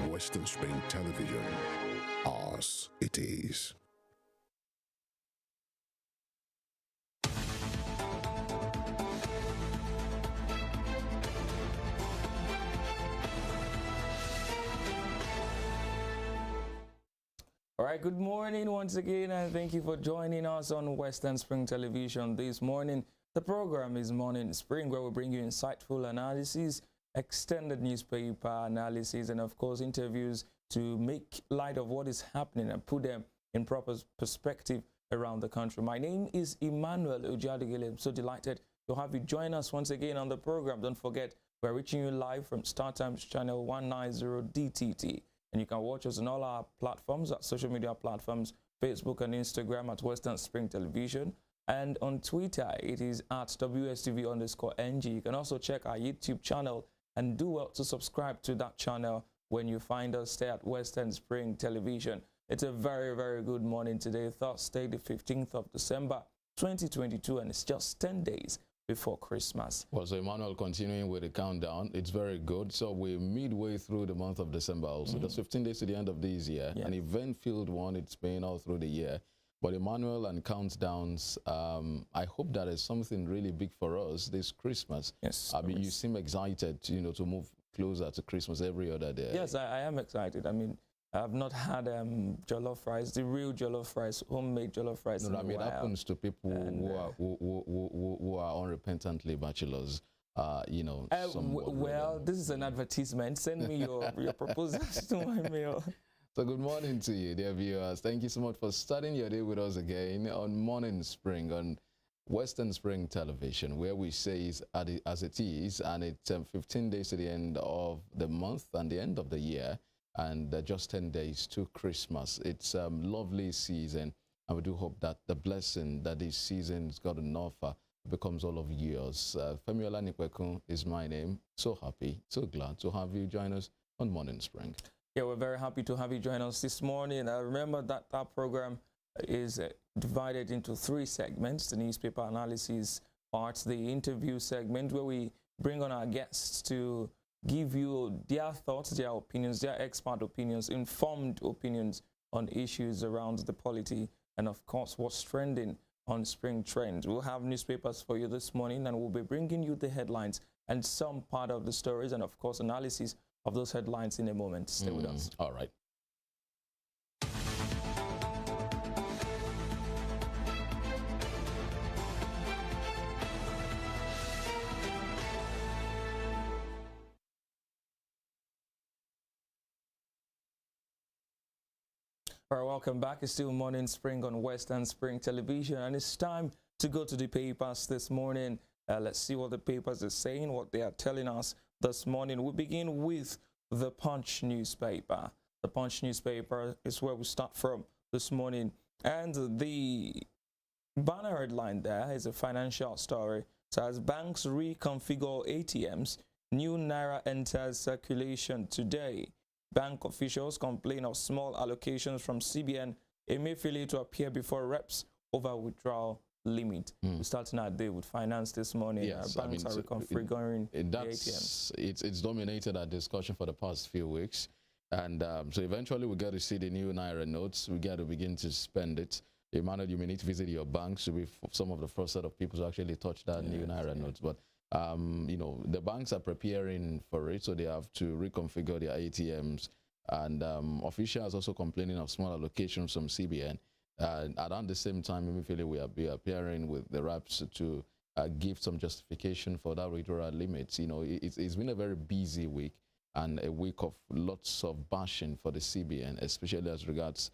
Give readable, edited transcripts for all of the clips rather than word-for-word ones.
Western Spring Television. Ours it is. All right, good morning once again, and thank you for joining us on Western Spring Television this morning. The program is Morning Spring, where we bring you insightful analysis, extended newspaper analysis, and of course interviews to make light of what is happening and put them in proper perspective around the country. My name is Emmanuel Ojadigele. I'm so delighted to have you join us once again on the program. Don't forget, we're reaching you live from StarTimes channel 190 DTT. And you can watch us on all our platforms, social media platforms, Facebook and Instagram at Western Spring Television. And on Twitter, it is at WSTV_NG. You can also check our YouTube channel and do well to subscribe to that channel when you find us there at Western Spring Television. It's a very, very good morning today, Thursday, the 15th of December, 2022, and it's just 10 days before Christmas. Well, so Emmanuel, continuing with the countdown, it's very good. So we're midway through the month of December also. There's 15 days to the end of this year, an event-filled one. It's been all through the year. But Emmanuel and countdowns, I hope that is something really big for us this Christmas. Yes. I mean, you seem excited, to move closer to Christmas every other day. Yes, I am excited. I mean, I've not had jollof rice, the real jollof rice, homemade jollof rice. No, I mean, it happens to people who are unrepentantly bachelors. Well, this is an advertisement. Send me your proposals to my mail. So good morning to you, dear viewers. Thank you so much for starting your day with us again on Morning Spring on Western Spring Television, where we say is as it is, and it's 15 days to the end of the month and the end of the year, and just 10 days to Christmas. It's a lovely season, and we do hope that the blessing that this season's got to offer becomes all of yours. Femi Olanikwekun is my name. So happy, so glad to have you join us on Morning Spring. Yeah, we're very happy to have you join us this morning. Remember that our program is divided into 3 segments: the newspaper analysis part, the interview segment, where we bring on our guests to give you their thoughts, their opinions, their expert opinions, informed opinions on issues around the polity, and of course what's trending on Spring Trends. We'll have newspapers for you this morning, and we'll be bringing you the headlines and some part of the stories, and of course analysis of those headlines in a moment. Stay with us. All right. All right, welcome back. It's still Morning Spring on Western Spring Television, and it's time to go to the papers this morning. Let's see what the papers are saying, what they are telling us this morning. We begin with the Punch newspaper. The Punch newspaper is where we start from this morning, and the banner headline there is a financial story. So as banks reconfigure ATMs, new Naira enters circulation today. Bank officials complain of small allocations from CBN. Emefiele to appear before reps over withdrawal limit. We're starting our day with finance this morning. Yes, Banks are reconfiguring the ATMs. ATMs. It's dominated our discussion for the past few weeks. And so eventually we get to see the new Naira notes. We get to begin to spend it. Emmanuel, you may need to visit your banks to be some of the first set of people to actually touch that new Naira notes. But the banks are preparing for it, so they have to reconfigure their ATMs. And officials also complaining of small allocations from CBN. Around the same time, Emefiele will be appearing with the reps to give some justification for that withdrawal limits. It's been a very busy week and a week of lots of bashing for the CBN, especially as regards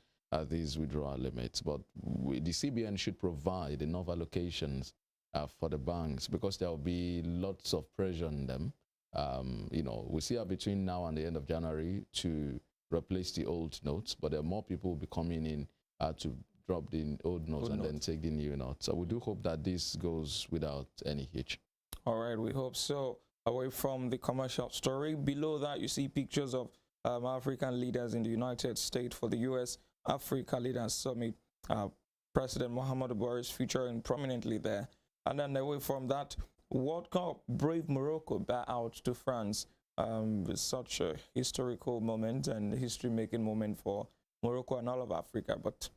these withdrawal limits. But the CBN should provide enough allocations for the banks, because there will be lots of pressure on them. We see between now and the end of January to replace the old notes, but there are more people will be coming in to drop the old notes and then take the new notes. So we do hope that this goes without any hitch. All right, we hope so. Away from the commercial story, below that you see pictures of African leaders in the United States for the U.S. Africa Leaders Summit. President Muhammadu Buhari is featuring prominently there. And then away from that, World Cup, brave Morocco bow out to France. It's such a historical moment and history-making moment for Morocco and all of Africa. But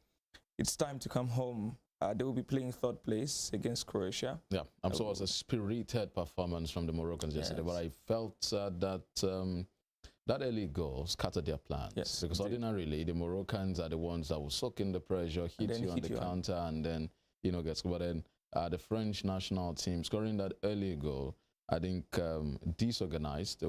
it's time to come home. They will be playing third place against Croatia. Yeah, so it was a spirited performance from the Moroccans yesterday, but I felt that early goal scattered their plans. Yes, because ordinarily the Moroccans are the ones that will soak in the pressure, hit you on the counter, and then get scored. But then the French national team scoring that early goal, I think disorganized. The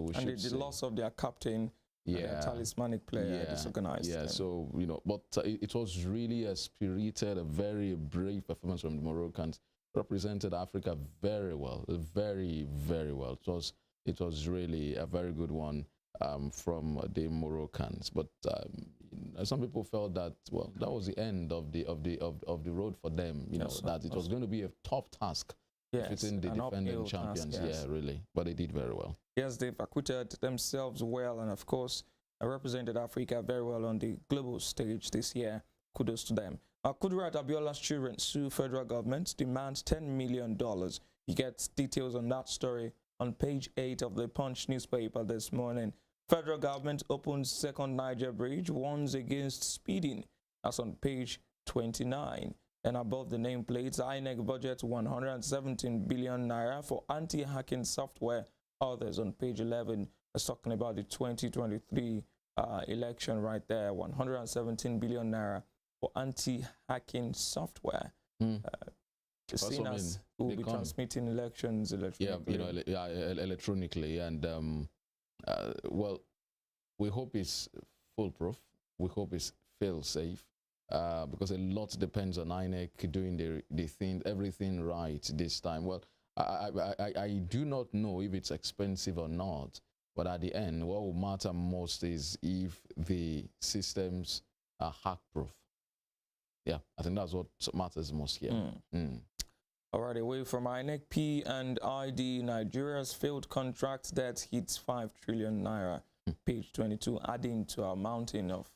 loss of their captain. Talismanic player, disorganized. Yeah, so, but it was really a spirited, a very brave performance from the Moroccans. Represented Africa very well, very, very well. It was really a very good one from the Moroccans. But some people felt that, well, that was the end of the road for them, that it was going to be a tough task. Yes, the defending champions, really. But they did very well. Yes, they've acquitted themselves well and, of course, represented Africa very well on the global stage this year. Kudos to them. Kudirat Abiola's children sue federal government, demands $10 million. You get details on that story on page 8 of the Punch newspaper this morning. Federal government opens second Niger bridge, warns against speeding. That's on page 29. And above the nameplates, INEC budget 117 billion naira for anti-hacking software. Others on page 11 is talking about the 2023 election right there. 117 billion naira for anti-hacking software. Seen as who will be transmitting elections electronically. Electronically. And well, we hope it's foolproof. We hope it's fail-safe. Because a lot depends on INEC doing everything right this time. Well, I do not know if it's expensive or not, but at the end, what will matter most is if the systems are hack-proof. Yeah, I think that's what matters most here. All right, away from INEC, P&ID, Nigeria's failed contract debt hits 5 trillion naira. Page 22, adding to our mountain of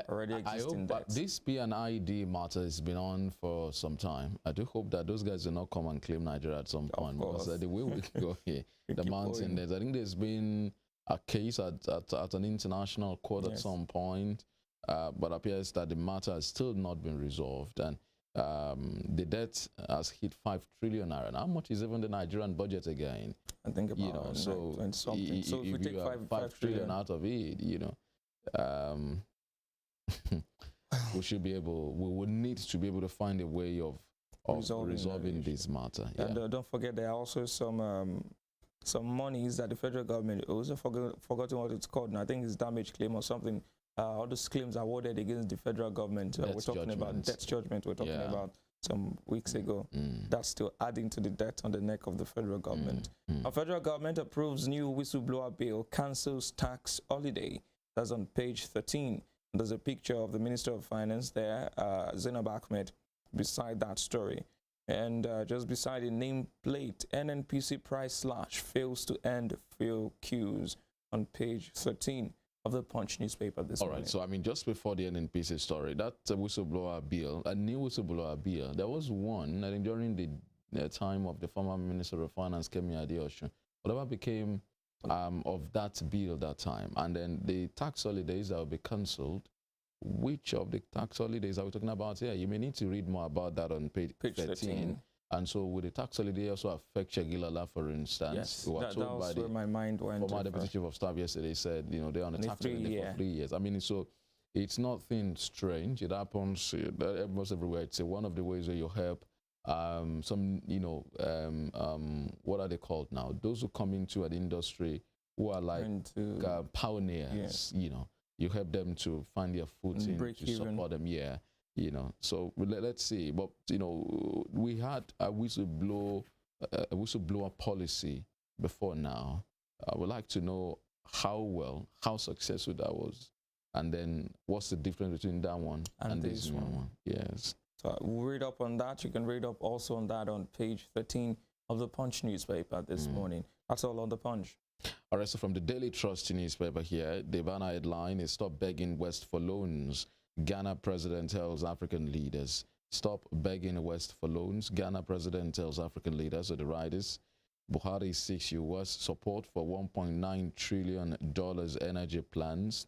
already existing debts. This P&ID matter has been on for some time. I do hope that those guys do not come and claim Nigeria at some point, because the way we go here, the mountain debts. I think there's been a case at an international court at some point, but appears that the matter has still not been resolved, and the debt has hit 5 trillion naira. And how much is even the Nigerian budget again? I think about so something. So if we take 5 trillion out of it, we would need to be able to find a way of resolving this matter. And don't forget, there are also some monies that the federal government owes. I've forgotten what it's called, and I think it's damage claim or something. All those claims awarded against the federal government. We're talking about debt judgment. We're talking about some weeks ago. That's still adding to the debt on the neck of the federal government. Our federal government approves new whistleblower bill, cancels tax holiday. That's on page 13. There's a picture of the Minister of Finance there, Zainab Ahmed, beside that story. And just beside the nameplate, NNPC price slash fails to end fuel queues on page 13 of the Punch newspaper this morning. All right, so I mean, just before the NNPC story, that whistleblower bill, a new whistleblower bill, there was one, I think during the time of the former Minister of Finance, Kemi Adeosun, whatever became of that bill that time, and then the tax holidays that will be cancelled. Which of the tax holidays are we talking about here? You may need to read more about that on page 13. And so would the tax holiday also affect Shagilala, for instance? Yes, that was where my mind went. Former Deputy Chief of Staff yesterday said, they're on a tax holiday for 3 years. I mean, so it's nothing strange. It happens almost everywhere. It's one of the ways where you help some, what are they called now? Those who come into an industry who are like pioneers, you help them to find their footing, to support them, so let's see. But, we had a whistleblower policy before now. I would like to know how successful that was, and then what's the difference between that one and this one. Yes. So we'll read up on that. You can read up also on that on page 13 of the Punch newspaper this morning. That's all on the Punch. All right, so from the Daily Trust newspaper here, the banner headline is "Stop Begging West for Loans." Ghana president tells African leaders. Stop begging West for loans. Ghana president tells African leaders, so the riders. Buhari seeks US support for $1.9 trillion energy plans.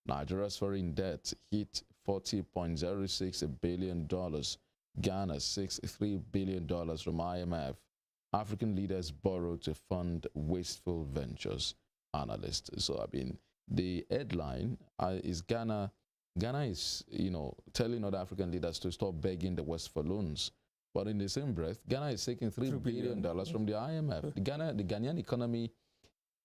Nigeria's foreign debt hit $40.06 billion. Ghana seeks $3 billion from IMF. African leaders borrow to fund wasteful ventures. Analysts. So, I mean, the headline is Ghana. Ghana is, telling other African leaders to stop begging the West for loans. But in the same breath, Ghana is taking $3 billion from the IMF. The Ghanaian economy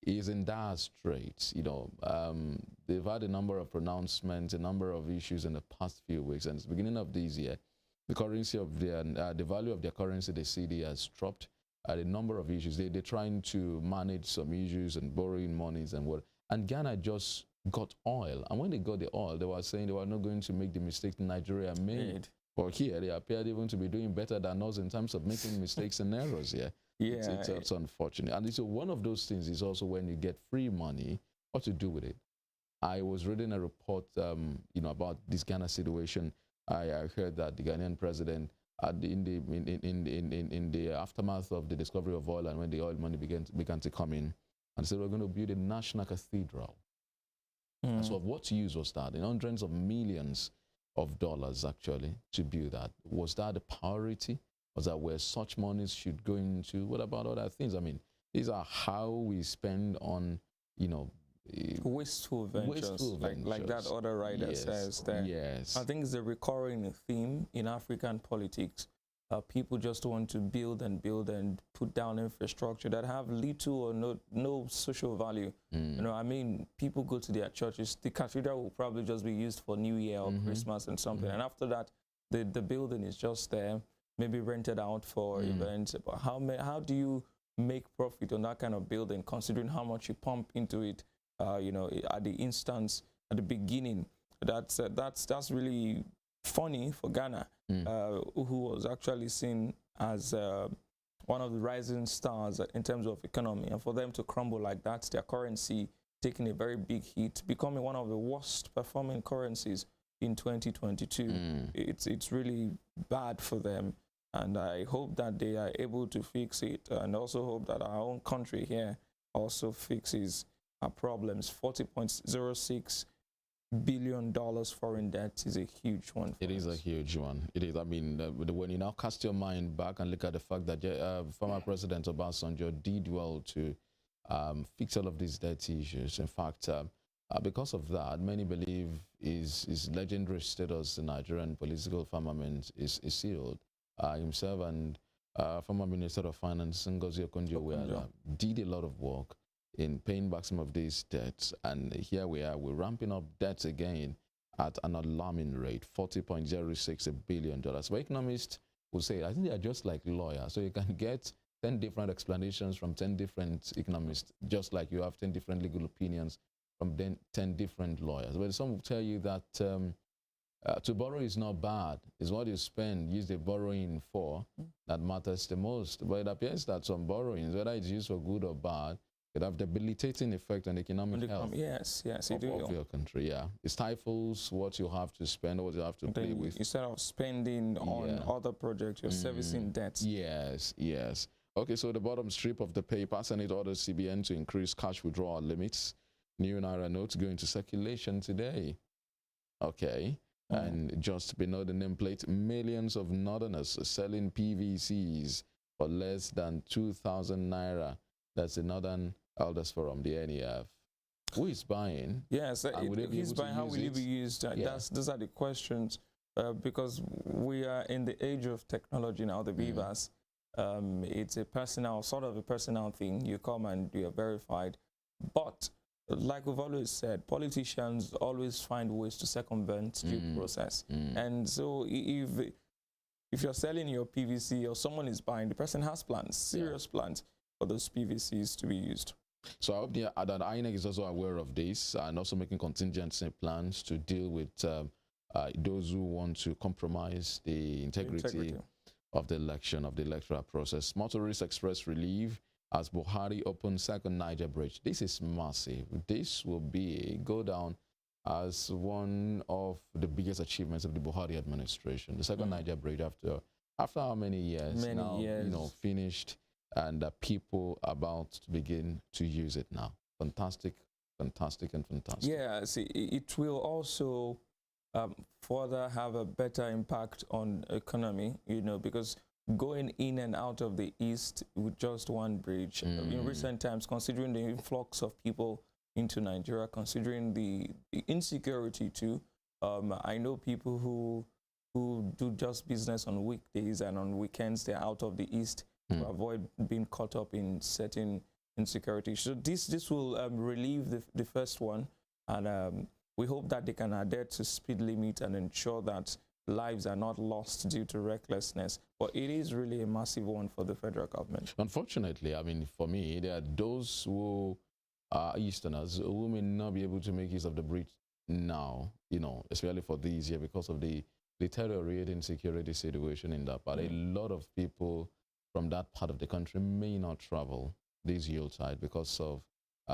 is in dire straits. They've had a number of pronouncements, a number of issues in the past few weeks. And it's the beginning of this year, the currency of the value of their currency, the cedi, has dropped. A number of issues. They're trying to manage some issues and borrowing monies and what. And Ghana just got oil. And when they got the oil, they were saying they were not going to make the mistake Nigeria made. But here, they appeared even to be doing better than us in terms of making mistakes and errors. Yeah, it's unfortunate. And so one of those things is also when you get free money, what to do with it. I was reading a report, about this Ghana situation. I heard that the Ghanaian president, in the aftermath of the discovery of oil and when the oil money began to come in, and said we're going to build a national cathedral. And so what use was that? In hundreds of millions of dollars actually to build that. Was that a priority? Was that where such monies should go into? What about other things? I mean, these are how we spend on, wasteful ventures, like that other writer says there. Yes. I think it's a recurring theme in African politics. People just want to build and put down infrastructure that have little or no social value. People go to their churches. The cathedral will probably just be used for New Year or Christmas and something. And after that, the building is just there, maybe rented out for events. But how do you make profit on that kind of building, considering how much you pump into it? At the beginning, that's really funny for Ghana, who was actually seen as one of the rising stars in terms of economy, and for them to crumble like that, their currency taking a very big hit, becoming one of the worst performing currencies in 2022. It's really bad for them, and I hope that they are able to fix it, and also hope that our own country here also fixes our problems. $40.06 billion foreign debt is a huge one. It is a huge one. It is. I mean, when you now cast your mind back and look at the fact that former President Obasanjo did well to fix all of these debt issues. In fact, because of that, many believe his legendary status in Nigerian political firmament is sealed. Himself and former Minister of Finance Ngozi Okonjo-Iweala did a lot of work in paying back some of these debts, and here we are, we're ramping up debts again at an alarming rate, $40.06 billion. But economists will say, I think they are just like lawyers, so you can get 10 different explanations from 10 different economists, just like you have 10 different legal opinions from 10 different lawyers. But some will tell you that to borrow is not bad. It's what you use the borrowing for that matters the most. But it appears that some borrowings, whether it's used for good or bad, it have debilitating effect on economic health of your country. Yeah, it stifles what you have to spend, what you have to play with. Instead of spending on other projects, you're servicing debts. Yes. Okay, so the bottom strip of the paper, Senate orders CBN to increase cash withdrawal limits. New Naira notes go into circulation today. Okay, and just below the nameplate, millions of northerners selling PVCs for less than 2,000 Naira. That's the Northern Elders Forum, the NEF. Who is buying? Yes, he's buying. How will it be used? Those are the questions, because we are in the age of technology now, the BVAS. It's a sort of a personal thing. You come and you are verified. But like we've always said, politicians always find ways to circumvent due process. And so if you're selling your PVC or someone is buying, the person has plans, serious plans for those PVCs to be used. So I hope that INEC is also aware of this and also making contingency plans to deal with those who want to compromise the integrity of the election, of the electoral process. Motorists express relief as Buhari opens second Niger bridge. This is massive. This will go down as one of the biggest achievements of the Buhari administration. The second Niger bridge after how many years? Many years. Finished. and people about to begin to use it now. Fantastic, fantastic, and fantastic. Yeah, see, it will also further have a better impact on economy, you know, because going in and out of the east with just one bridge in recent times, considering the influx of people into Nigeria, considering the insecurity too. I know people who do just business on weekdays, and on weekends they're out of the east to avoid being caught up in certain insecurity. So this will relieve the first one, and we hope that they can adhere to speed limit and ensure that lives are not lost due to recklessness. But it is really a massive one for the federal government. Unfortunately, I mean, for me, there are those who are Easterners who may not be able to make use of the bridge now, you know, especially for this year because of the deteriorating security situation in that part. A lot of people from that part of the country may not travel this Yuletide because of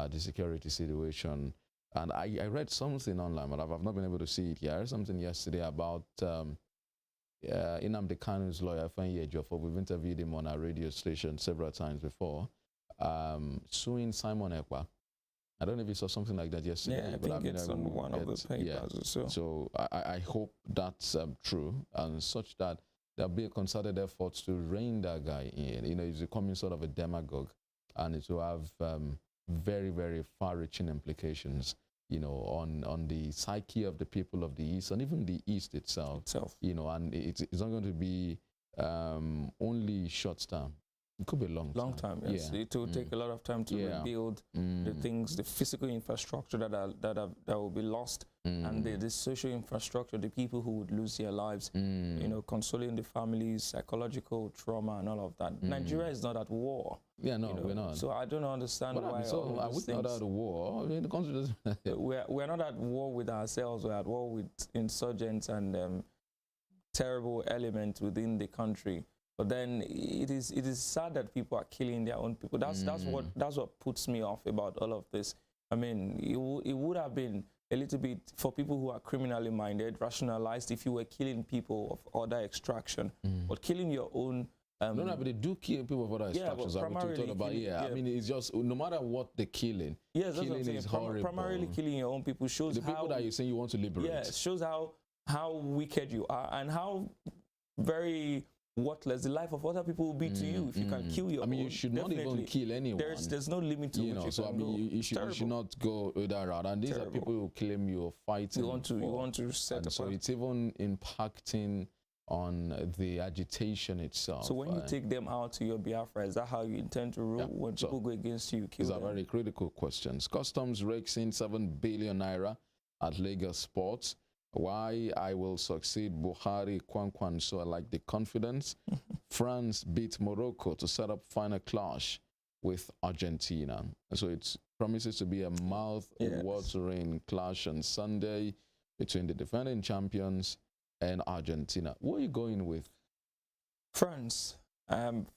the security situation. And I read something online, but I've not been able to see it yet. I read something yesterday about Nnamdi Kanu's lawyer, Ifeanyi Ejiofor. We've interviewed him on our radio station several times before, suing Simon Ekpa. I don't know if you saw something like that yesterday. Yeah, I think it's on one of the papers or so. So I hope that's true, and such that there'll be a concerted effort to rein that guy in. You know, he's becoming sort of a demagogue, and it will have very, very far-reaching implications, you know, on the psyche of the people of the East, and even the East itself. You know, and it's not going to be only short term. It could be long time, yes. Yeah. It will take a lot of time to rebuild the things, the physical infrastructure that will be lost, and the social infrastructure, the people who would lose their lives, you know, consoling the families, psychological trauma, and all of that. Nigeria is not at war. Yeah, no, you know? We're not. So I don't understand why. So are we not at war? I mean, the country doesn't. we're not at war with ourselves. We're at war with insurgents and terrible elements within the country. But then it is sad that people are killing their own people. That's what puts me off about all of this. I mean, it would have been a little bit for people who are criminally minded, rationalized if you were killing people of other extraction, but killing your own. No, but they do kill people of other extractions. Yeah, I mean, it's just no matter what they're killing. Yes, that's killing what I'm saying. is horrible. Primarily killing your own people shows the people that you're saying you want to liberate. Yeah, shows how wicked you are and how very worthless the life of other people will be to you if you can kill your own. I mean, you should not even kill anyone. There's no limit to which you so can I mean, you should not go that route. And these are people who claim you're fighting. You want to set apart. So it's even impacting on the agitation itself. So when you take them out to your Biafra, is that how you intend to rule? When people go against you, kill them? These are very critical questions. Customs rakes in 7 billion naira at Lagos ports. Why I will succeed Buhari Kwankwan, so I like the confidence. France beat Morocco to set up final clash with Argentina. So it promises to be a mouth-watering clash on Sunday between the defending champions and Argentina. What are you going with? France.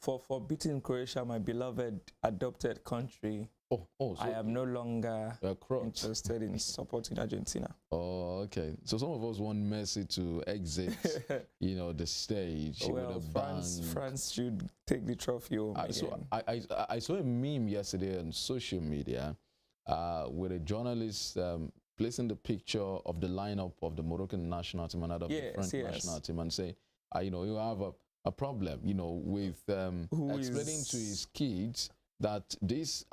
For beating Croatia, my beloved adopted country. So I am no longer interested in supporting Argentina. Oh, okay. So some of us want Messi to exit, you know, the stage. Well, France should take the trophy home again. I saw a meme yesterday on social media with a journalist placing the picture of the lineup of the Moroccan national team and that of the French national team and say, you know, you have a problem, you know, with explaining to his kids that this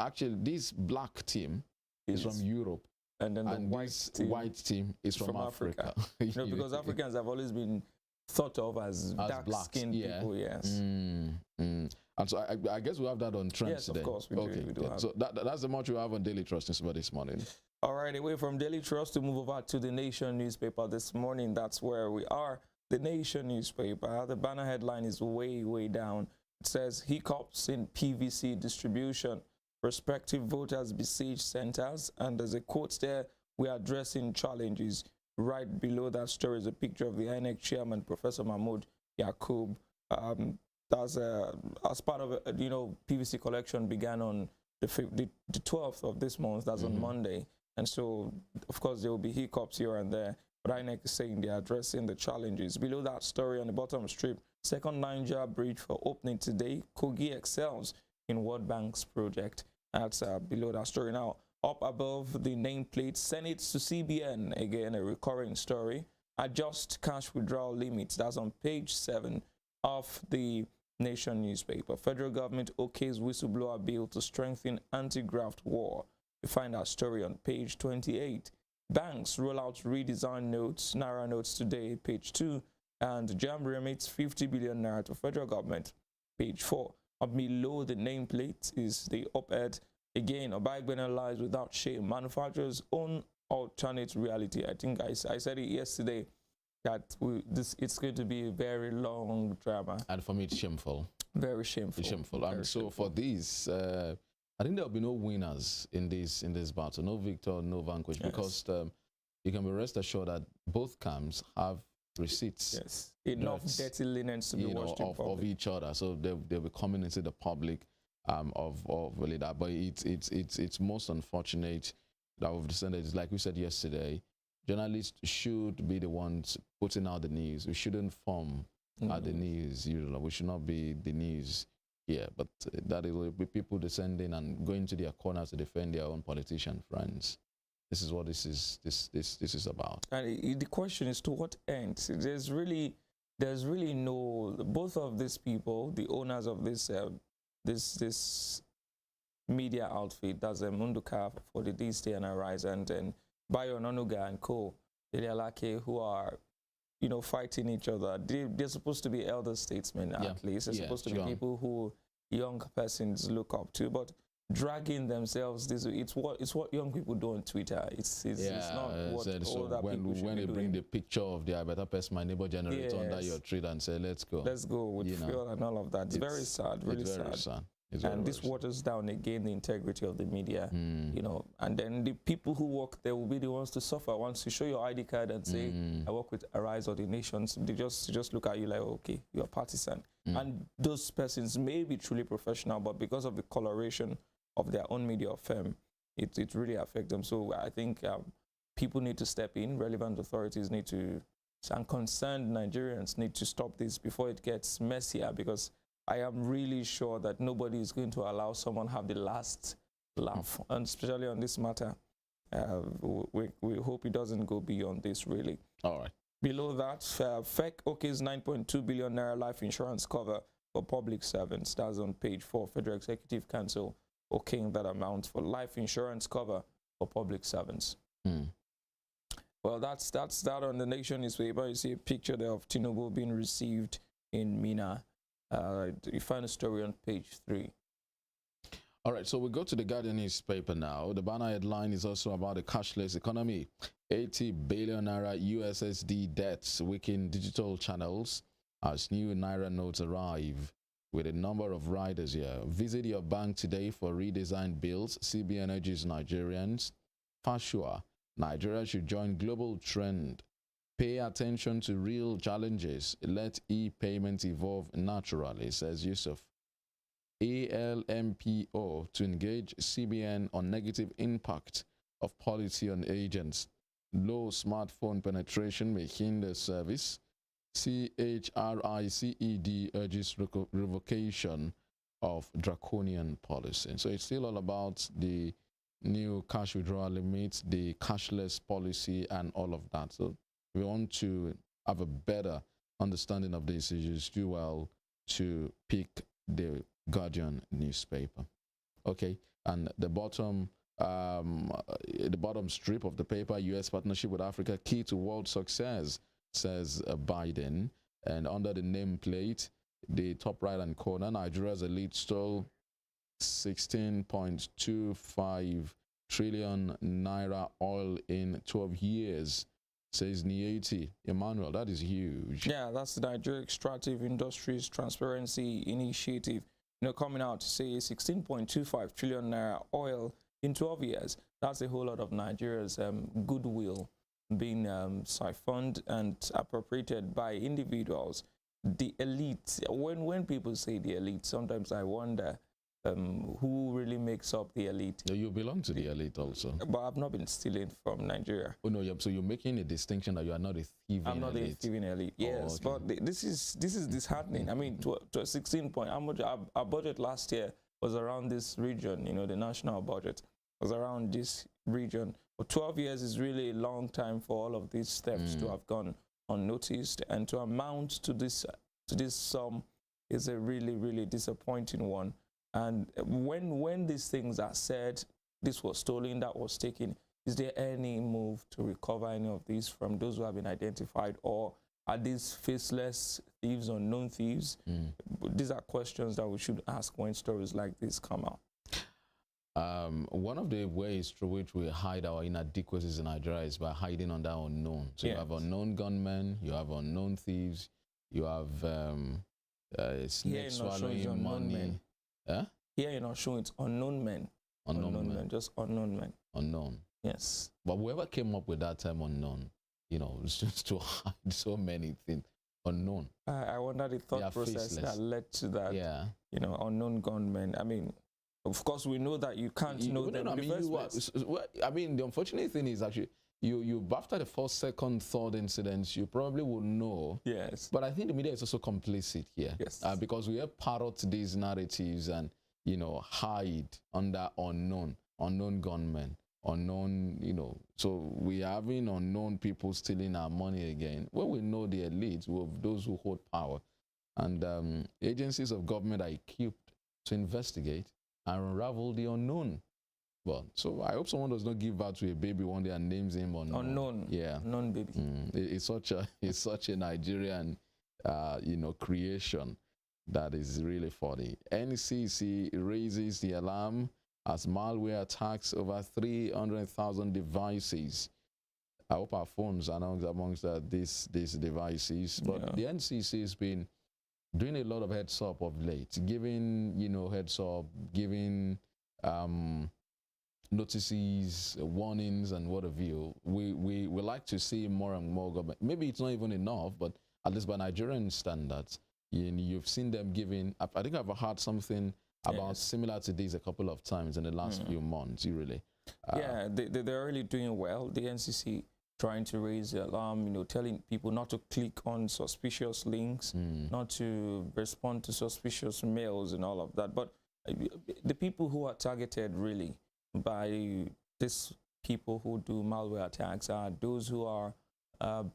black team is from Europe, and then the white team is from Africa. You know, because Africans have always been thought of as dark-skinned people. Yes. And so I guess we have that on trends today. Yes, of course we do. Have. So that's the much we have on Daily Trust newspaper this morning. All right, away from Daily Trust to move over to the Nation newspaper this morning. That's where we are. The Nation newspaper. The banner headline is way down. It says hiccups in PVC distribution. Prospective voters besiege centers. And there's a quote there, we are addressing challenges. Right below that story is a picture of the INEC chairman, Professor Mahmoud Yaqub. That's as part of it, you know, PVC collection began on the 12th of this month. That's on Monday. And so, of course, there will be hiccups here and there. But INEC is saying they're addressing the challenges. Below that story on the bottom strip, second Niger bridge for opening today. Kogi excels. in World Bank's project. That's below that story. Now, up above the nameplate, Senate to CBN, again a recurring story. Adjust cash withdrawal limits. That's on page 7 of the Nation newspaper. Federal government okays whistleblower bill to strengthen anti-graft war. You find that story on page 28. Banks roll out redesigned notes, Naira notes today, page 2. And JAMB remits 50 billion Naira to federal government, page 4. Up below the nameplate is the op-ed. Again, Obagbena lies without shame. Manufacturers' own alternate reality. I think I said it yesterday that it's going to be a very long drama. And for me, it's shameful. Very shameful. It's shameful. Very So shameful. for this, I think there'll be no winners in this battle. No victor, no vanquish, Yes. because you can be rest assured that both camps have receipts. Yes, enough That's, dirty linens to be washed in of public. each other. So they'll be coming into the public of really that. But it's most unfortunate that we've descended. It's like we said yesterday, journalists should be the ones putting out the news. We shouldn't form the news. We should not be the news here. But that it will be people descending and going to their corners to defend their own politician friends. This is what this is about. And the question is, to what end? There's really no. Both of these people, the owners of this this media outfit, that's Munduka for the This Day and Arise, and Bayo Ononuga and co, Lake, who are fighting each other. They're supposed to be elder statesmen, at least. They're supposed to be people who young persons look up to, but dragging themselves, it's what young people do on Twitter. It's not what older people should when be they bring doing. the picture of the I better pass my neighbor generator under your tree and say let's go with fuel and all of that. It's very sad, really it's very sad. It's And very, this very waters down again the integrity of the media, and then the people who work there will be the ones to suffer. Once you show your ID card and say, I work with Arise or the Nations, they just look at you like, okay, you're a partisan. And those persons may be truly professional, but because of the coloration of their own media firm, it really affects them. So I think people need to step in, relevant authorities need to, and concerned Nigerians need to stop this before it gets messier, because I am really sure that nobody is going to allow someone have the last laugh, and especially on this matter. We hope it doesn't go beyond this, really. All right. Below that, FEC okays 9.2 billion Naira life insurance cover for public servants. That's on page 4. Federal Executive Council okaying that amount for life insurance cover for public servants. Well, that's that on the Nation newspaper. You see a picture there of Tinubu being received in Mina. You find a story on page 3. All right, so we go to the Guardian newspaper now. The banner headline is also about the cashless economy. 80 billion Naira USSD debts weaken digital channels as new Naira notes arrive with a number of riders here. Visit your bank today for redesigned bills. CBN urges Nigerians. Fashua, Nigeria should join global trend. Pay attention to real challenges. Let e-payment evolve naturally, says Yusuf. ALMPO to engage CBN on negative impact of policy on agents. Low smartphone penetration may hinder service. CHRICED urges revocation of draconian policy. So it's still all about the new cash withdrawal limits, the cashless policy, and all of that. So we want to have a better understanding of these issues. Do well to pick the Guardian newspaper. Okay, and the bottom strip of the paper, U.S. partnership with Africa key to world success, says Biden. And under the nameplate, the top right-hand corner, Nigeria's elite stole 16.25 trillion Naira oil in 12 years, says Nieti. Emmanuel, that is huge. Yeah, that's the Nigeria Extractive Industries Transparency Initiative. Coming out to say 16.25 trillion Naira oil in 12 years. That's a whole lot of Nigeria's goodwill being siphoned and appropriated by individuals. The elite, when people say the elite, sometimes I wonder who really makes up the elite. You belong to the elite also. But I've not been stealing from Nigeria. Oh no, so you're making a distinction that you are not a thieving elite. I'm not a thieving elite. Yes, okay. But this is disheartening. I mean, to a 16 point, how much our budget last year was around this region. You know, the national budget was around this region. But 12 years is really a long time for all of these thefts to have gone unnoticed, and to amount to this sum is a really, really disappointing one. And when these things are said, this was stolen, that was taken, is there any move to recover any of these from those who have been identified, or are these faceless thieves, unknown thieves? These are questions that we should ask when stories like this come out. One of the ways through which we hide our inadequacies in Nigeria is by hiding under unknown. So you have unknown gunmen, you have unknown thieves, you have snake swallowing money. Here in Osun, it's unknown men. Unknown men, just unknown men. Unknown. Yes. But whoever came up with that term unknown, you know, it's just to hide so many things. Unknown. I wonder the thought process faceless. that led to that. Yeah. You know, unknown gunmen. I mean, of course, we know that you can't know them in the first place. I mean, the unfortunate thing is actually, you after the first, second, third incidents, you probably will know. Yes. But I think the media is also complicit here. Yes. Because we have parrot these narratives and, you know, hide under unknown gunmen, unknown, you know. So we are having unknown people stealing our money again. Well, we know the elites, those who hold power. And agencies of government are equipped to investigate and unravel the unknown. Well, so I hope someone does not give birth to a baby one day and names him unknown. Unknown. Yeah. Unknown baby. It's such a Nigerian, you know, creation that is really funny. NCC raises the alarm as malware attacks over 300,000 devices. I hope our phones are not amongst these devices. But the NCC has been doing a lot of heads up of late, giving, you know, heads up, giving notices, warnings, and what have you. We like to see more and more government. Maybe it's not even enough, but at least by Nigerian standards, you've seen them giving. I think I've heard something about similar to this a couple of times in the last few months. Really, yeah, they're really doing well. The NCC trying to raise the alarm, you know, telling people not to click on suspicious links, not to respond to suspicious mails and all of that. But the people who are targeted really by these people who do malware attacks are those who are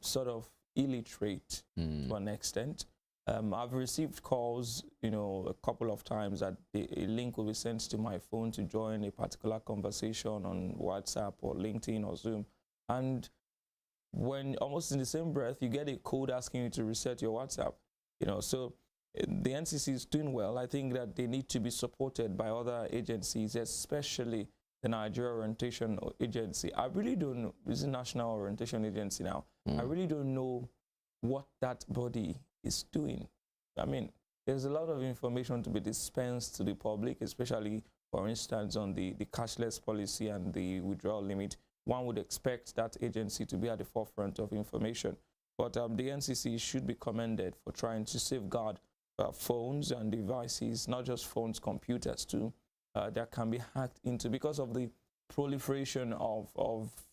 sort of illiterate to an extent. I've received calls, you know, a couple of times that a link will be sent to my phone to join a particular conversation on WhatsApp or LinkedIn or Zoom. And when almost in the same breath, you get a code asking you to reset your WhatsApp, you know, so the NCC is doing well. I think that they need to be supported by other agencies, especially the Nigeria Orientation Agency. I really don't know, this is National Orientation Agency now. I really don't know what that body is doing. I mean, there's a lot of information to be dispensed to the public, especially, for instance, on the cashless policy and the withdrawal limit. One would expect that agency to be at the forefront of information. But the NCC should be commended for trying to safeguard phones and devices, not just phones, computers too, that can be hacked into because of the proliferation of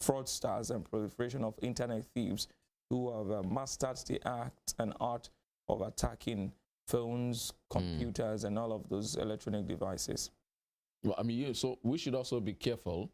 fraudsters and proliferation of internet thieves who have mastered the act and art of attacking phones, computers, and all of those electronic devices. Well, I mean, so we should also be careful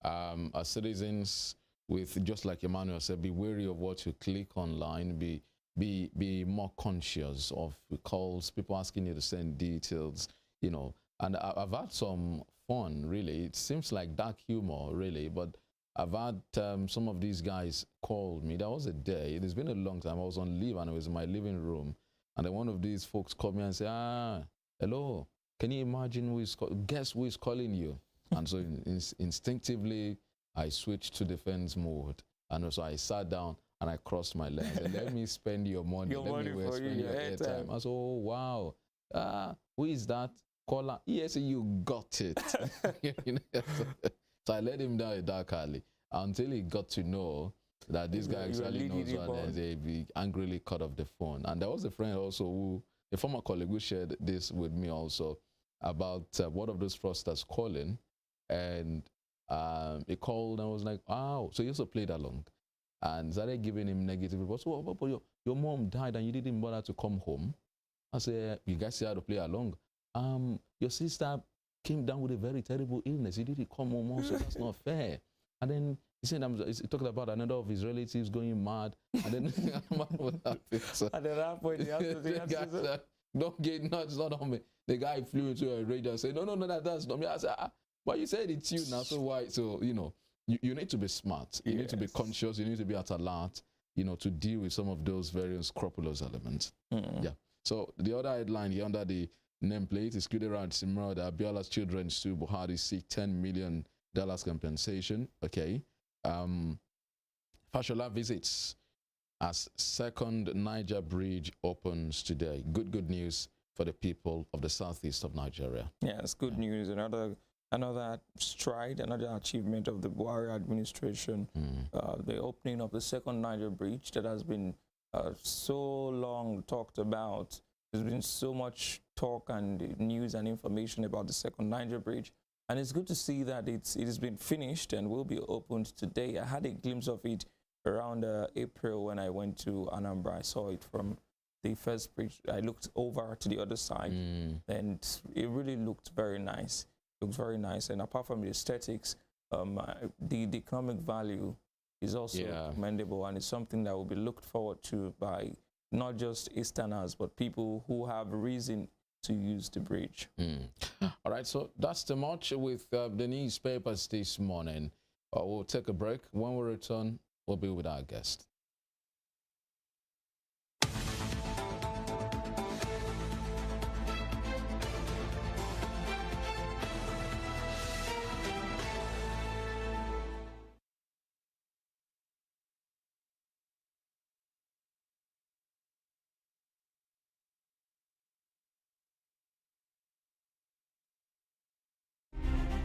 as citizens, with, just like Emmanuel said, be wary of what you click online, be more conscious of calls, people asking you to send details, you know. And I've had some fun, really. It seems like dark humor, really, but I've had some of these guys call me. That was a day. It has been a long time. I was on leave and I was in my living room. And then one of these folks called me and said, hello, can you imagine who is guess who is calling you? And so instinctively, I switched to defense mode. And so I sat down and I crossed my legs. And let me spend your money. Let me spend your airtime. I said, oh, wow. Who is that caller? Yes, you got it. So I let him down a dark alley until he got to know that this guy actually knows what, and they angrily cut off the phone. And there was a friend also a former colleague who shared this with me also about one of those fraudsters calling, and he called and was like, wow. So he also played along and started giving him negative reports. So, but your mom died and you didn't bother to come home. I said, you guys see how to play along. Your sister came down with a very terrible illness. He didn't come home also. That's not fair. And then he said, he talked about another of his relatives going mad. And then at that point, he has to don't get nuts, not on me. The guy flew into a rage and said, no, that's not me. I said, but you said it's you now, so why? So, you need to be smart. You need to be conscious. You need to be at alert, to deal with some of those very unscrupulous elements. Yeah. So the other headline here under the nameplate is Kudera and Simran that Abiola's children sue Buhari seek $10 million compensation. Okay. Fashola visits as second Niger bridge opens today. Good news for the people of the southeast of Nigeria. Yeah, it's good news. Another stride, another achievement of the Buhari administration. The opening of the second Niger bridge that has been so long talked about. There's been so much talk and news and information about the second Niger bridge. And it's good to see that it has been finished and will be opened today. I had a glimpse of it around April when I went to Anambra. I saw it from the first bridge. I looked over to the other side and it really looked very nice. Looks very nice. And apart from the aesthetics, the economic value is also commendable, and it's something that will be looked forward to by not just Easterners, but people who have reason to use the bridge. All right, so that's the much with the newspapers this morning. We'll take a break. When we return, we'll be with our guest.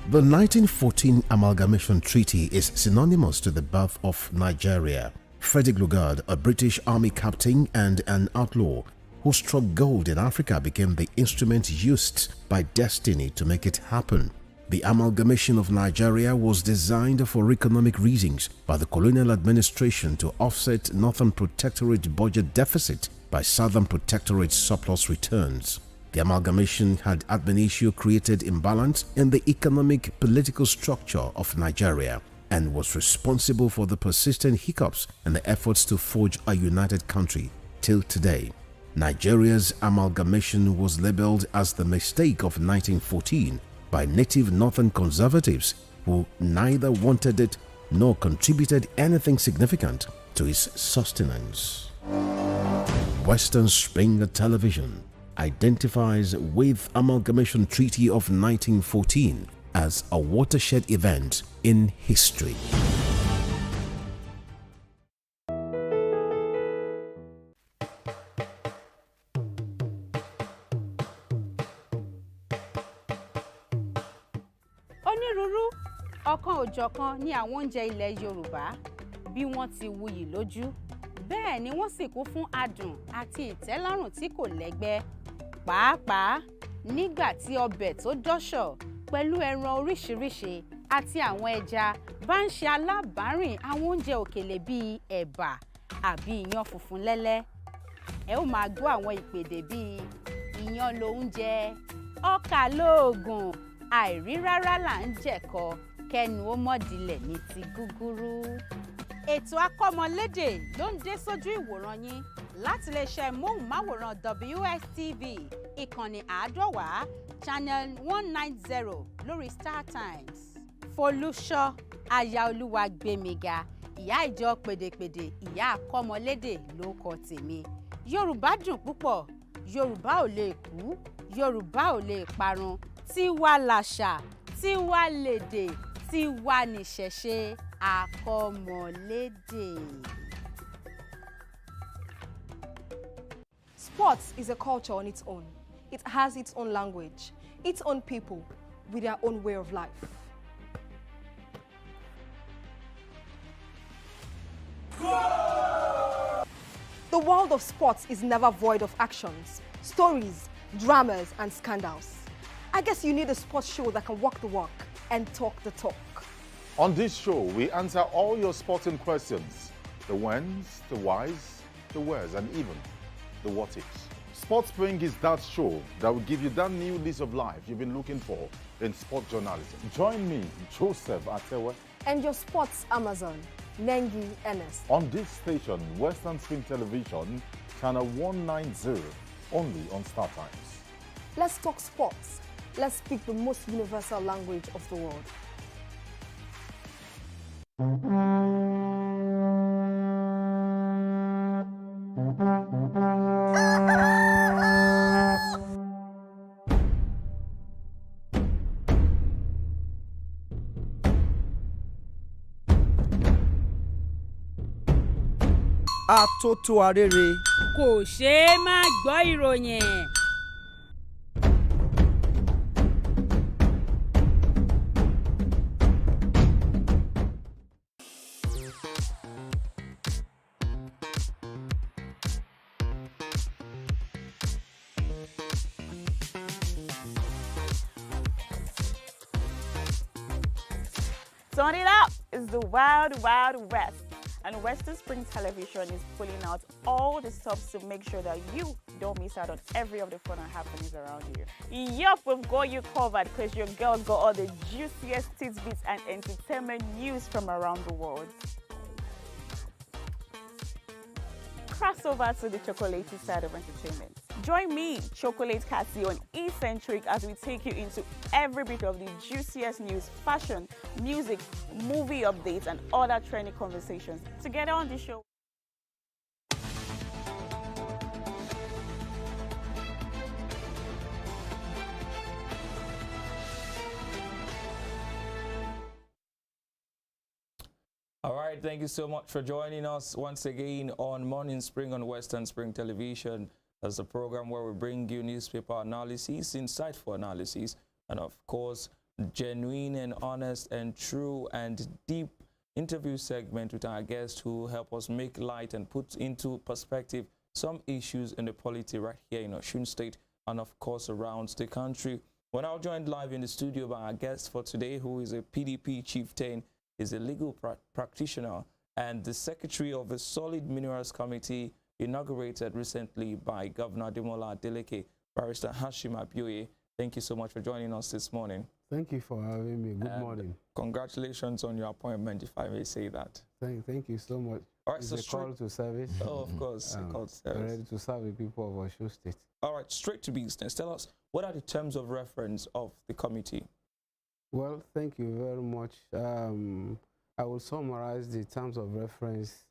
The 1914 Amalgamation Treaty is synonymous to the birth of Nigeria. Frederick Lugard, a British Army captain and an outlaw who struck gold in Africa, became the instrument used by destiny to make it happen. The amalgamation of Nigeria was designed for economic reasons by the colonial administration to offset Northern Protectorate budget deficit by Southern Protectorate surplus returns. The amalgamation had ad initio created imbalance in the economic political structure of Nigeria and was responsible for the persistent hiccups in the efforts to forge a united country till today. Nigeria's amalgamation was labeled as the mistake of 1914 by native northern conservatives who neither wanted it nor contributed anything significant to its sustenance. Western Springer Television identifies with Amalgamation Treaty of 1914 as a watershed event in history. Onírúurú ọ̀kan òjọ̀kan ní àwọn oúnjẹ ilẹ̀ Yorùbá bí wọ́n ti wuyì lójú bẹ́ẹ̀ ni wọ́n sì kún fún adùn àti ìtẹ́lọ́rùn tí kò lẹ́gbẹ́. Pàápàá nígbà tí ọbẹ̀ tó dọ́ṣọ̀ pẹ̀lú ẹran oríṣiríṣi àti àwọn ẹja bá ń ṣe alábàárìn àwọn oúnjẹ òkèlè bíi ẹ̀bà àbí iyán funfun lẹ́lẹ́. Ẹ ó máa gbọ́ àwọn ìpèdè bíi iyán lóúnjẹ, ọkà lóògùn, àìrí rárá là ń jẹ̀kọ, kẹnu ó mọ̀dìlẹ̀ ní ti gúgúrú. Ètò akọ́mọlédè ló ń dé sójú ìwòran yín láti iléeṣẹ́ móhùnmáwòrán WSTV ìkànnì 150 channel 190 lórí StarTimes. Folúṣọ́ Ayaolúwagbémiga, ìyá ìjọ pèdèpèdè ìyá akọ́mọlédè ló kọ tèmi. Yorùbá dùn púpọ̀, Yorùbá ò lè kú, Yorùbá ò lè parun, tiwa làṣà, tiwa lèdè, tiwa nìṣẹ̀ṣe akọ́mọlédè. Sports is a culture on its own. It has its own language, its own people, with their own way of life. The world of sports is never void of actions, stories, dramas, and scandals. I guess you need a sports show that can walk the walk and talk the talk. On this show, we answer all your sporting questions. The whens, the whys, the wheres, and even the what ifs. Sports Spring is that show that will give you that new lease of life you've been looking for in sport journalism. Join me, Joseph Atewe, And your sports Amazon, Nengi Ernest. on this station, Western Spring Television, channel 190, only on Star Times. Let's talk sports. Let's speak the most universal language of the world. Atótó arére. Kò ṣeé má gbọ́ ìròyìn. Turn it up! It's the Wild Wild West. And Western Spring Television is pulling out all the stops to make sure that you don't miss out on every of the fun and happenings around you. Yup, we've got you covered because your girl got all the juiciest tidbits and entertainment news from around the world. Cross over to the chocolatey side of entertainment. Join me, Chocolate Cassie, on Eccentric as we take you into every bit of the juiciest news, fashion, music, movie updates, and other trending conversations. Together on the show. All right, thank you so much for joining us once again on Morning Spring on Western Spring Television. That's a program where we bring you newspaper analysis, insightful analysis, and of course, genuine and honest and true and deep interview segment with our guests who help us make light and put into perspective some issues in the polity right here in Osun State and of course around the country. We're now joined live in the studio by our guest for today, who is a PDP chieftain, is a legal practitioner, and the secretary of the Solid Minerals Committee inaugurated recently by Governor Ademola Adeleke, Barrister Hashim Abioye. Thank you so much for joining us this morning. Thank you for having me. Good morning. Congratulations on your appointment, if I may say that. Thank you so much. All right, it's so a call to service. Oh, of course, a call to service. Ready to serve the people of Osun State. All right, straight to business. Tell us, what are the terms of reference of the committee? Well, thank you very much. I will summarize the terms of reference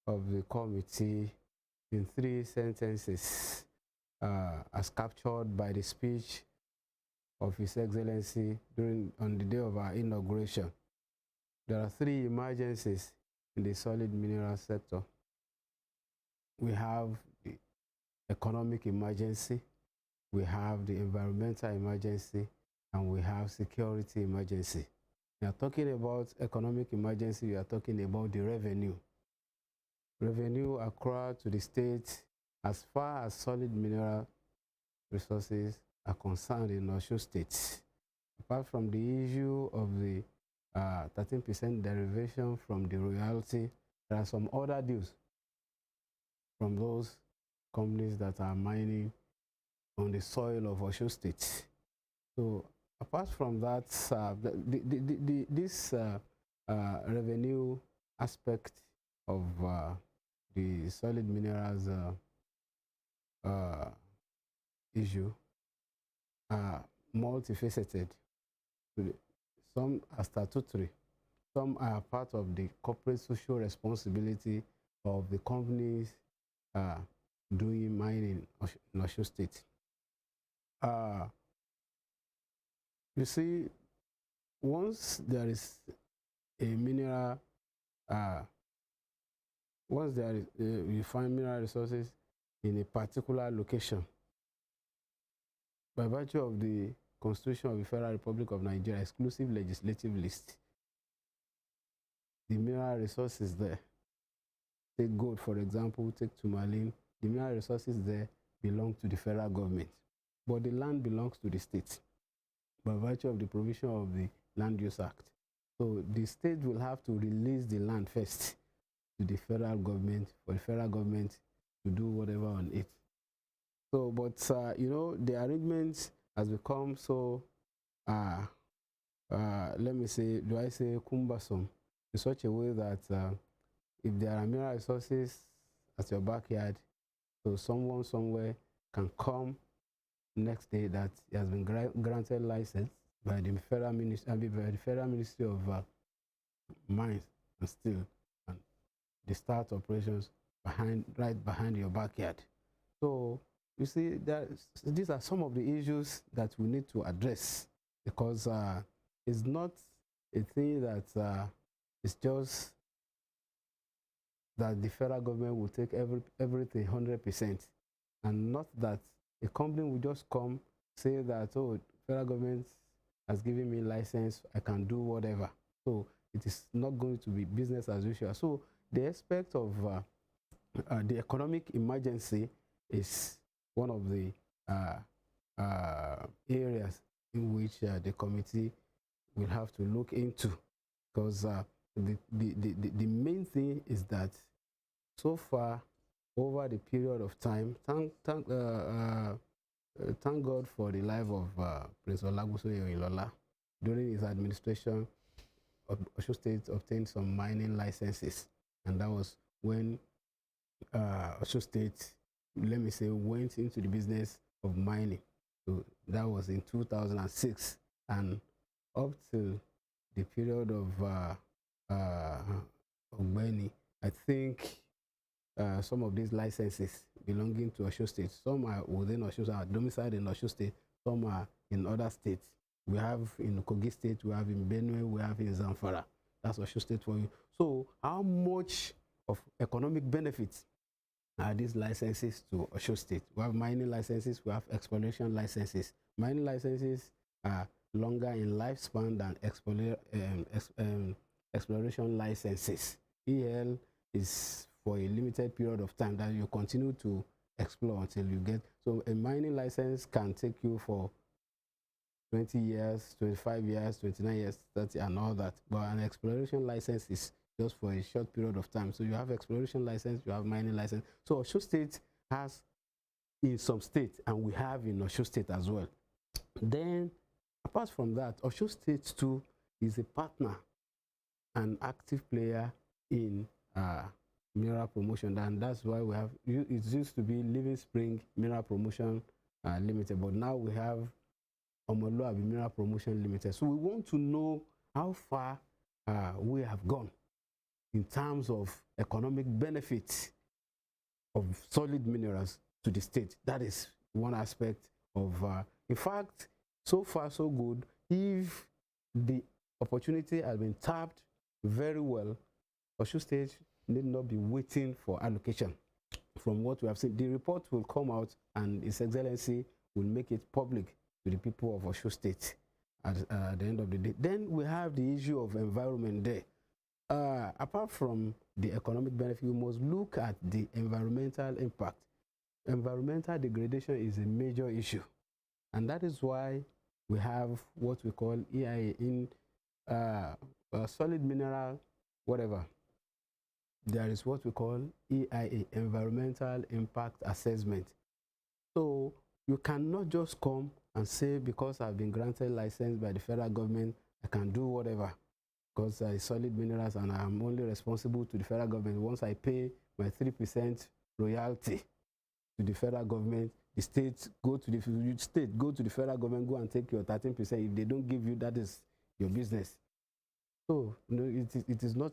of the committee in 3 sentences as captured by the speech of His Excellency on the day of our inauguration. There are 3 emergencies in the solid mineral sector. We have the economic emergency, we have the environmental emergency, and we have security emergency. We are talking about economic emergency, we are talking about the revenue. Revenue accrued to the state as far as solid mineral resources are concerned in Osun State. Apart from the issue of the 13% derivation from the royalty, there are some other dues from those companies that are mining on the soil of Osun State. So apart from that, this revenue aspect of the solid minerals issue are multifaceted. Some are statutory, some are part of the corporate social responsibility of the companies doing mining in Osun State. You see, once there is a mineral, once there is, you find mineral resources in a particular location, by virtue of the Constitution of the Federal Republic of Nigeria, exclusive legislative list, the mineral resources there, take gold for example, take tourmaline, the mineral resources there belong to the federal government, but the land belongs to the state by virtue of the provision of the Land Use Act. So the state will have to release the land first to the federal government for the federal government to do whatever on it. So, but you know, the arrangement has become so, let me say, do I say cumbersome, in such a way that if there are mineral resources at your backyard, so someone somewhere can come next day that he has been granted license by the Federal Ministry of Mines and Steel, and they start operations right behind your backyard. So you see that these are some of the issues that we need to address, because it's not a thing that it's just that the federal government will take everything 100%, and not that a company will just come say that, oh, federal government has given me license, I can do whatever. So it is not going to be business as usual. So the aspect of the economic emergency is one of the areas in which the committee will have to look into, because the main thing is that so far over the period of time, thank God for the life of Prince Olagbosoye Oyinlola. During his administration, Osun State obtained some mining licenses, and that was when Osun State, let me say, went into the business of mining. So that was in 2006, and up to the period of Ogbeni, I think some of these licenses belonging to Osun State, some are within Osun State, are domiciled in Osun State, some are in other states. We have in Kogi State, we have in Benue, we have in Zamfara. That's Osun State for you. So how much of economic benefits are these licenses to Osun State? We have mining licenses, we have exploration licenses. Mining licenses are longer in lifespan than exploration licenses. EL is for a limited period of time that you continue to explore until you get. So a mining license can take you for 20 years, 25 years, 29 years, 30, and all that. But an exploration license is just for a short period of time. So you have exploration license, you have mining license. So Osun State has in some states, and we have in Osun State as well. Then, apart from that, Osun State too is a partner, an active player in mineral promotion, and that's why we have, it used to be Living Spring Mineral Promotion Limited, but now we have Omoluabi Mineral Promotion Limited. So we want to know how far we have gone in terms of economic benefits of solid minerals to the state. That is one aspect of, in fact, so far so good. If the opportunity has been tapped very well, Osun State need not be waiting for allocation. From what we have seen, the report will come out and His Excellency will make it public to the people of Osun State at the end of the day. Then we have the issue of environment there. Apart from the economic benefit, we must look at the environmental impact. Environmental degradation is a major issue, and that is why we have what we call EIA in solid mineral, whatever. There is what we call EIA, Environmental Impact Assessment. So you cannot just come and say, because I've been granted license by the federal government, I can do whatever, because I solid minerals and I'm only responsible to the federal government. Once I pay my 3% royalty to the federal government, the state go to the federal government, go and take your 13%. If they don't give you, that is your business. So it is not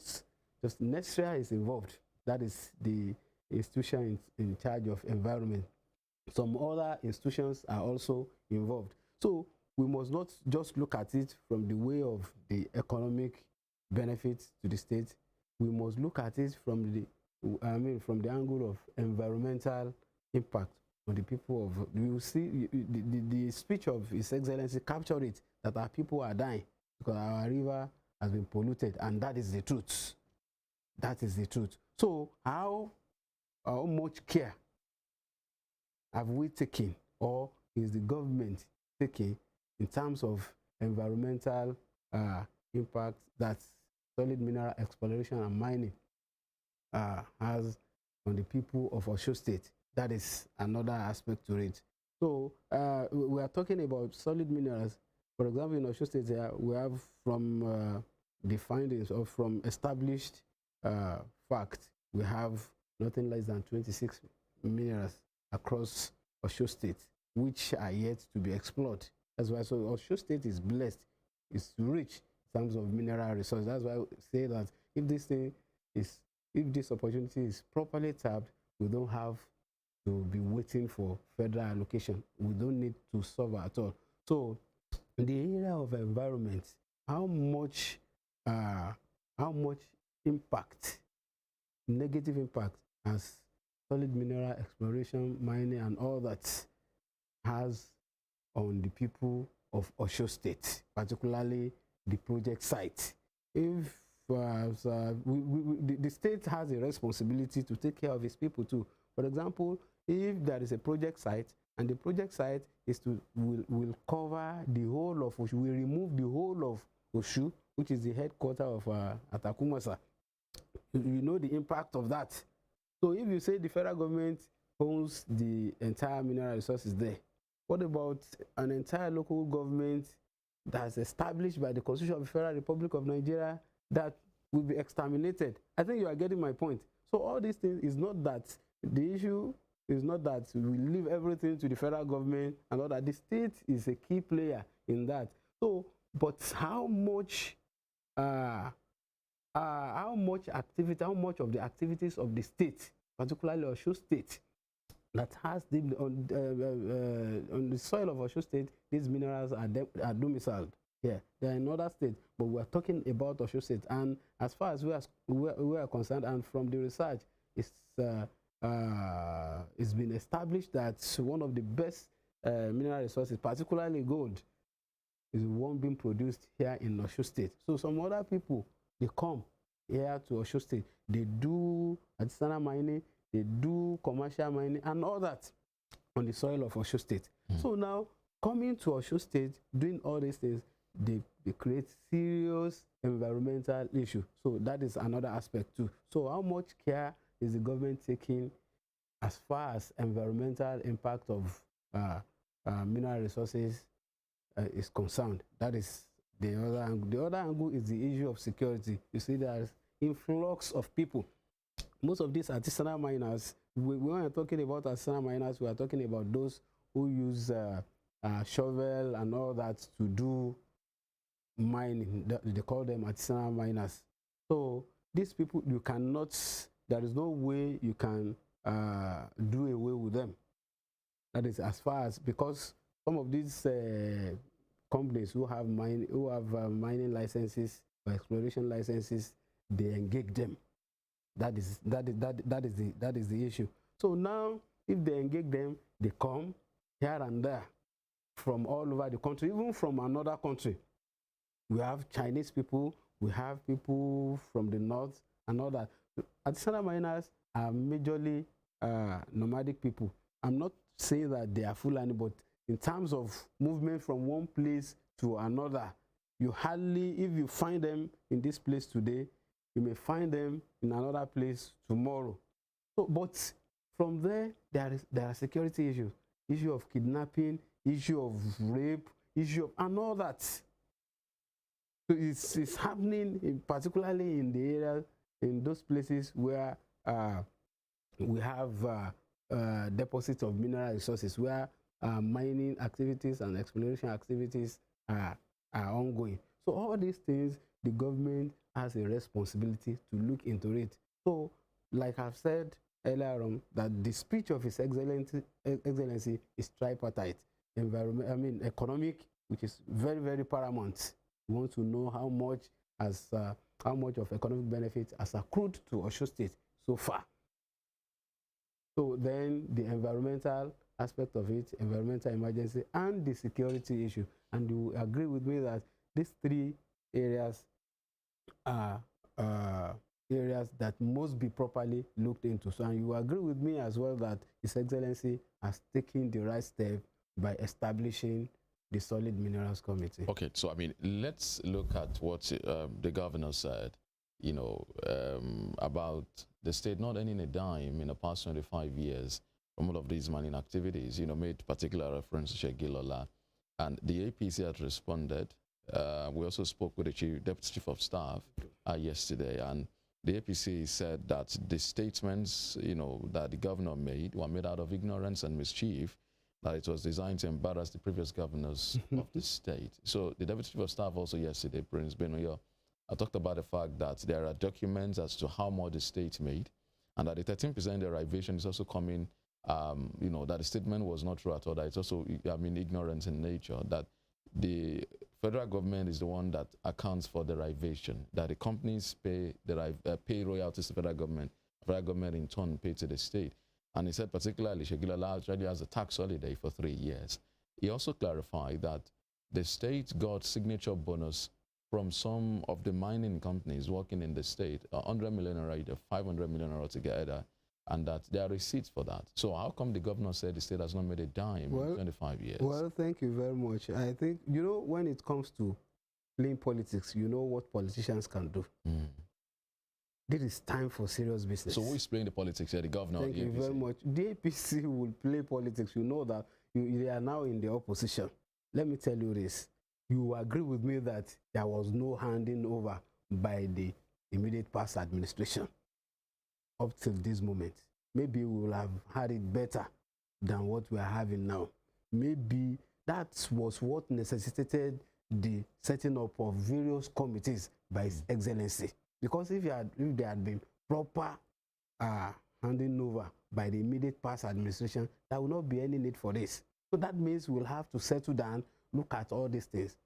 just NESRIA is involved. That is the institution in charge of environment. Some other institutions are also involved. So we must not just look at it from the way of the economic benefits to the state. We must look at it from the angle of environmental impact on the people of. You see, the speech of His Excellency captured it, that our people are dying because our river has been polluted, and that is the truth. That is the truth. So how much care have we taken, or is the government taking, in terms of environmental impact that solid mineral exploration and mining has on the people of Osun State? That is another aspect to it. So we are talking about solid minerals. For example, in Osho State, we have from the findings or from established fact, we have nothing less than 26 minerals across Osho State, which are yet to be explored. That's why so Osho State is blessed, it's rich in terms of mineral resources. That's why I say that if this opportunity is properly tapped, we don't have to be waiting for federal allocation. We don't need to suffer at all. So in the area of environment, how much impact, negative impact, as solid mineral exploration, mining, and all that has on the people of Osho State, particularly the project site. If the state has a responsibility to take care of its people too. For example, if there is a project site and the project site will cover the whole of Osho, will remove the whole of Osho, which is the headquarters of Atakumasa, you know the impact of that. So if you say the federal government owns the entire mineral resources there, what about an entire local government that's established by the Constitution of the Federal Republic of Nigeria that will be exterminated? I think you are getting my point. So all these things is not that the issue is not that we leave everything to the federal government and all that. The state is a key player in that. So, but how much activity, how much of the activities of the state, particularly Osho State, that has on the soil of Osho State, these minerals are domiciled here. They are in other states, but we are talking about Osho State. And as far as we are concerned, and from the research, it's been established that one of the best mineral resources, particularly gold, is one being produced here in Osho State. So some other people, they come here to Osho State, they do artisanal mining, they do commercial mining and all that on the soil of Osho State. So now, coming to Osho State, doing all these things, they create serious environmental issue. So that is another aspect too. So how much care is the government taking as far as environmental impact of mineral resources is concerned? That is the other angle. The other angle is the issue of security. You see, there's influx of people. Most of these artisanal miners, when we're talking about artisanal miners, we are talking about those who use shovel and all that to do mining. They call them artisanal miners. So these people, you cannot, there is no way you can do away with them. That is as far as, because some of these companies who have mining licenses or exploration licenses, they engage them. That is the issue. So now, if they engage them, they come here and there from all over the country, even from another country. We have Chinese people, we have people from the north and all that. Artisanal miners are majorly nomadic people. I'm not saying that they are Fulani, but in terms of movement from one place to another, you hardly, if you find them in this place today, you may find them in another place tomorrow. So, but from there, there are security issues, issue of kidnapping, issue of rape, issue of, and all that. So it's happening particularly in the area, in those places where we have deposits of mineral resources, where mining activities and exploration activities are ongoing. So all these things, the government has a responsibility to look into it. So, like I've said earlier on, that the speech of His Excellency is tripartite. Economic, which is very, very paramount. We want to know how much of economic benefit has accrued to Osho State so far. So then the environmental aspect of it, environmental emergency, and the security issue. And you agree with me that these three areas are areas that must be properly looked into. So, and you agree with me as well that His Excellency has taken the right step by establishing the Solid Minerals Committee. Okay, so I mean, let's look at what the governor said, you know, about the state not earning a dime in the past 25 years from all of these mining activities, made particular reference to Segilola. And the APC has responded. We also spoke with the Deputy Chief of Staff yesterday, and the APC said that the statements, that the governor made were made out of ignorance and mischief, that it was designed to embarrass the previous governors of the state. So the Deputy Chief of Staff also yesterday, Prince Benoyo, talked about the fact that there are documents as to how much the state made, and that the 13% derivation is also coming, that the statement was not true at all, that it's also, ignorance in nature, that the federal government is the one that accounts for derivation, that the companies pay royalties to the federal government in turn pay to the state. And he said particularly Segilola already has a tax holiday for 3 years. He also clarified that the state got signature bonus from some of the mining companies working in the state, 100 million or 500 million altogether, and that there are receipts for that. So how come the governor said the state has not made a dime in 25 years? Well, thank you very much. I think, when it comes to playing politics, what politicians can do. This is time for serious business. So who is playing the politics here, the governor? Thank you very much. The APC will play politics. You know that they are now in the opposition. Let me tell you this. You agree with me that there was no handing over by the immediate past administration up till this moment. Maybe we will have had it better than what we are having now. Maybe that was what necessitated the setting up of various committees by His Excellency. Because if there had been proper handing over by the immediate past administration, there will not be any need for this. So that means we'll have to settle down, look at all these things.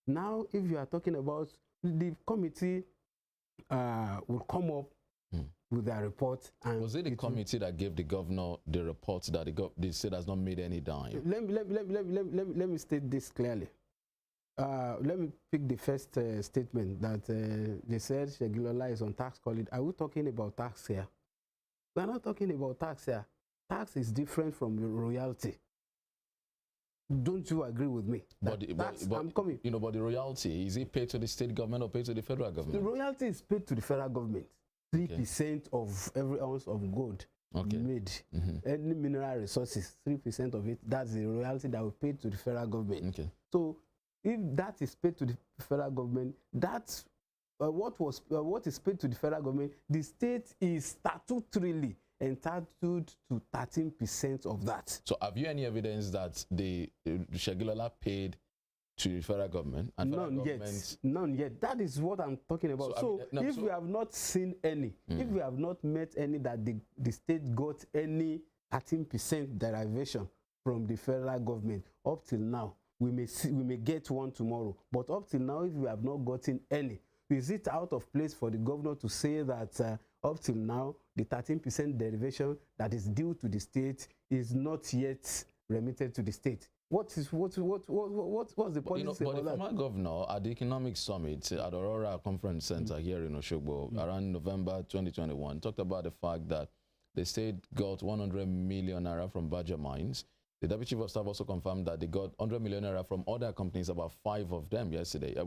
Now, if you are talking about the committee will come up with their report. And was it the committee that gave the governor the report that the state has not made any dime? Let me state this clearly. Let me pick the first statement that they said Segilola is on tax holiday. Are we talking about tax here? We are not talking about tax here. Tax is different from royalty. Don't you agree with me? But I'm coming. But the royalty, is it paid to the state government or paid to the federal government? The royalty is paid to the federal government. 3% of every ounce of gold made, any mineral resources, 3% of it, that's the royalty that we pay to the federal government. So if that is paid to the federal government, that's what is paid to the federal government. The state is statutorily entitled to 13% of that. So have you any evidence that the Segilola paid to the federal government? And None yet. That is what I'm talking about. So, if we have not seen any, if we have not met any that the state got any 13% derivation from the federal government up till now, we may get one tomorrow. But up till now, if we have not gotten any, is it out of place for the governor to say that up till now, the 13% derivation that is due to the state is not yet remitted to the state? What's the policy But the former governor at the Economic Summit at Aurora Conference Center here in Oshogbo around November 2021 talked about the fact that the state got 100 million naira from Badger Mines. The Deputy Chief of Staff also confirmed that they got 100 million naira from other companies, about 5 of them yesterday. Are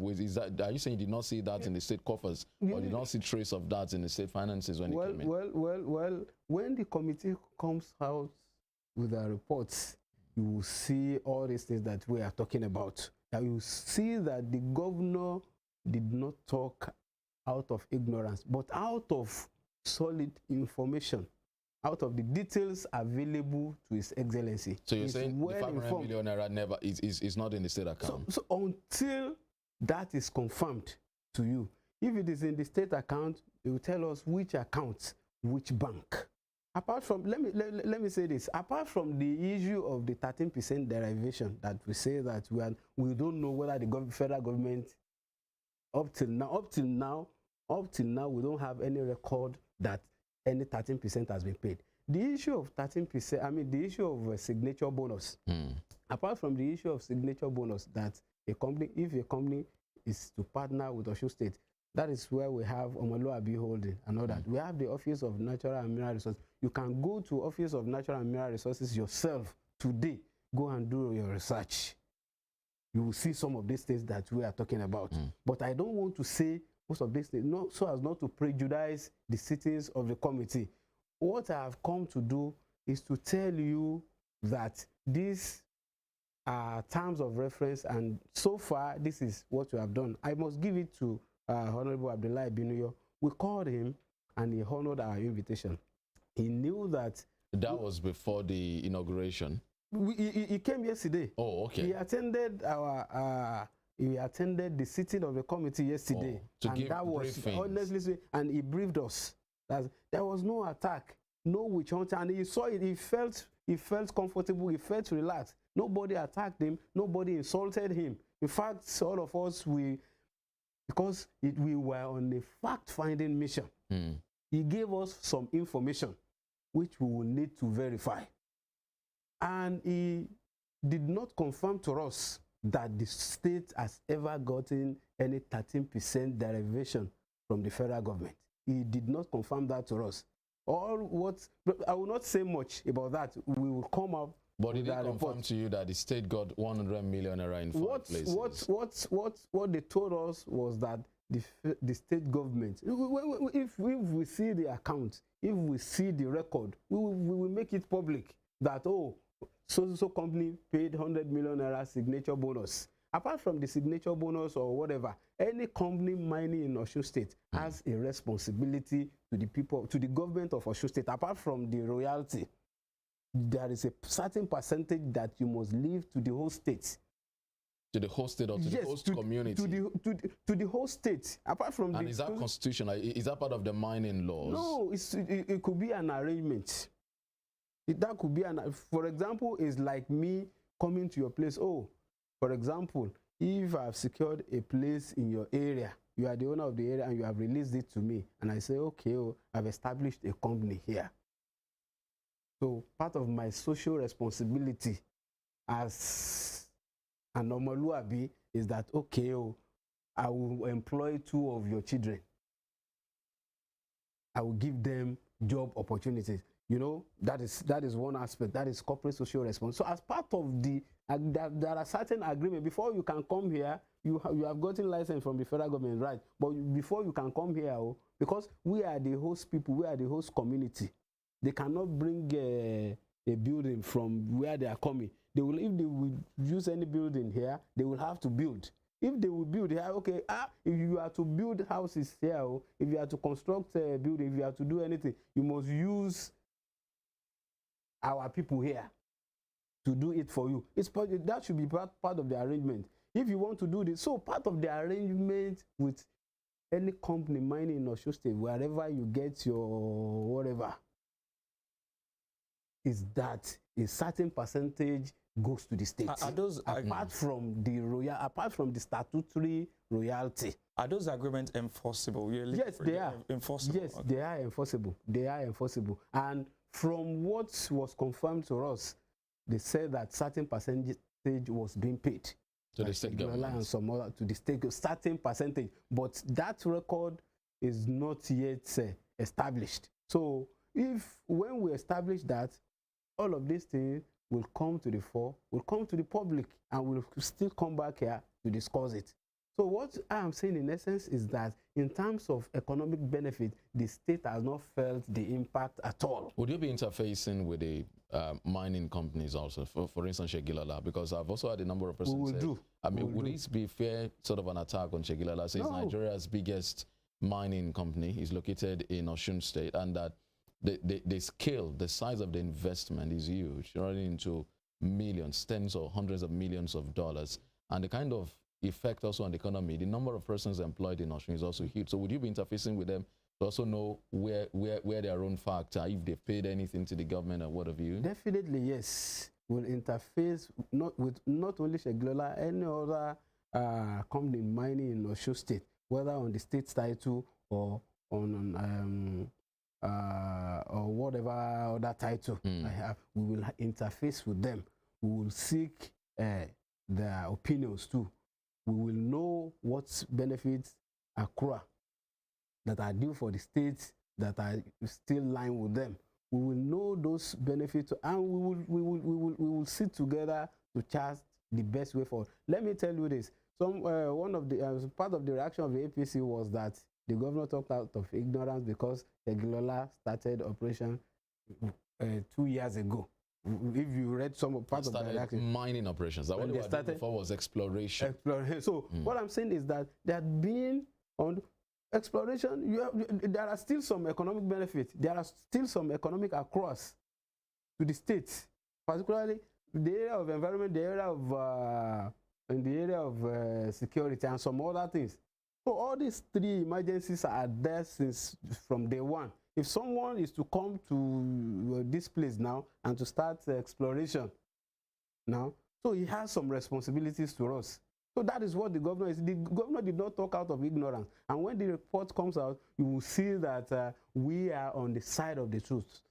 you saying you did not see that in the state coffers, or did not see trace of that in the state finances when it came in? Well, when the committee comes out with their reports, you will see all these things that we are talking about. You will see that the governor did not talk out of ignorance, but out of solid information, out of the details available to His Excellency. So you're saying the 500 million naira never is not in the state account? So until that is confirmed to you, if it is in the state account, it will tell us which account, which bank. Apart from, let me say this, apart from the issue of the 13% derivation that we say that we don't know whether the federal government, up till now, we don't have any record that any 13% has been paid. The issue of 13%, the issue of signature bonus, apart from the issue of signature bonus, that if a company is to partner with Osun State, that is where we have Omoluabi Holding and all that. We have the Office of Natural and Mineral Resources. You can go to Office of Natural and Mineral Resources yourself today. Go and do your research. You will see some of these things that we are talking about. But I don't want to say most of these things, so as not to prejudice the sittings of the committee. What I have come to do is to tell you that these are terms of reference, and so far, this is what we have done. I must give it to Honorable Abdullahi Binuyo. We called him, and he honored our invitation. He knew that... That was before the inauguration? He came yesterday. Oh, okay. He attended the sitting of the committee yesterday. To and give that was, briefings. honestly, and he briefed us. That there was no attack, no witch hunting, and he saw it, he felt comfortable, he felt relaxed. Nobody attacked him, nobody insulted him. In fact, all of us, because we were on a fact-finding mission, he gave us some information which we will need to verify. And he did not confirm to us that the state has ever gotten any 13% derivation from the federal government. He did not confirm that to us. I will not say much about that. We will come up. But did he confirm to you that the state got 100 million naira in 5 places? What they told us was that the state government, if we see the account, if we see the record, we will make it public that, oh, so company paid 100 million naira signature bonus. Apart from the signature bonus or whatever, any company mining in Osun State has a responsibility to the people, to the government of Osun State. Apart from the royalty, there is a certain percentage that you must leave to the whole state. To the whole state or to the host community? To the whole state. Apart from and is that constitutional? Is that part of the mining laws? No, it could be an arrangement. That could be for example, it's like me coming to your place. Oh, for example, if I've secured a place in your area, you are the owner of the area and you have released it to me, and I say, okay, oh, I've established a company here. So part of my social responsibility as an Omoluabi is that, okay, oh, I will employ 2 of your children. I will give them job opportunities. You know, that is one aspect. That is corporate social responsibility. So as part of there are certain agreements. Before you can come here, you have gotten license from the federal government, right? But before you can come here, oh, because we are the host people, we are the host community. They cannot bring a building from where they are coming. If they will use any building here, they will have to build. If they will build here, okay, if you are to build houses here, if you are to construct a building, if you are to do anything, you must use our people here to do it for you. That should be part of the arrangement. If you want to do this, so part of the arrangement with any company mining in Osun State, wherever you get your whatever, is that a certain percentage goes to the state. Apart from the statutory royalty. Are those agreements enforceable? Yes, they are. Enforceable. Yes, okay. They are enforceable. They are enforceable. And from what was confirmed to us, they said that certain percentage was being paid to the state government and some other to the state, certain percentage. But that record is not yet established. So when we establish that, all of these things will come to the fore, will come to the public, and will still come back here to discuss it. So what I am saying in essence is that in terms of economic benefit, the state has not felt the impact at all. Would you be interfacing with the mining companies also, for instance, Shegilala? Because I've also had a number of persons say, I mean, would it be fair sort of an attack on Shegilala? So it's Nigeria's biggest mining company. It's located in Osun State, and that the scale, the size of the investment is huge, running into millions, tens or hundreds of millions of dollars. And the kind of effect also on the economy, the number of persons employed in Osun is also huge. So would you be interfacing with them to also know where their own facts are, if they've paid anything to the government or what have you? Definitely, yes. We'll interface not only Shegilala, any other company mining in Osun State, whether on the state title or on or whatever other title I have. We will interface with them. We will seek their opinions too. We will know what benefits accrue that are due for the states that are still lying with them. We will know those benefits, and we will sit together to chart the best way forward. Let me tell you this. One of the part of the reaction of the APC was that the governor talked out of ignorance because Shegilala started operation 2 years ago. If you read some part of that, mining operations. That what they started before was exploration. So what I'm saying is that they had been on exploration. There are still some economic benefits. There are still some economic across to the states, particularly the area of environment, the area of in the area of security, and some other things. So all these three emergencies are there since from day one. If someone is to come to this place now and to start exploration now, so he has some responsibilities to us. So that is what the governor is. The governor did not talk out of ignorance. And when the report comes out, you will see that we are on the side of the truth.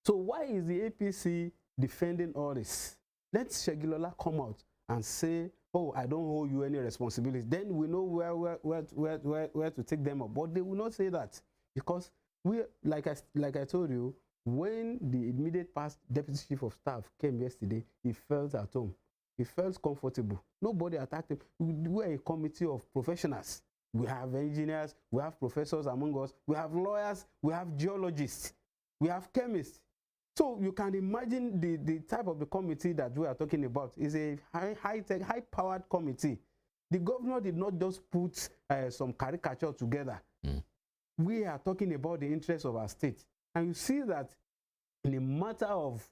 So why is the APC defending all this? Let Segilola come out and say, oh, I don't owe you any responsibility. Then we know where to take them up. But they will not say that, because we, like I told you, when the immediate past deputy chief of staff came yesterday, he felt at home. He felt comfortable. Nobody attacked him. We are a committee of professionals. We have engineers, we have professors among us, we have lawyers, we have geologists, we have chemists. So you can imagine the type of the committee that we are talking about is a high-tech, high-powered committee. The governor did not just put some caricature together. We are talking about the interests of our state. And you see that in a matter of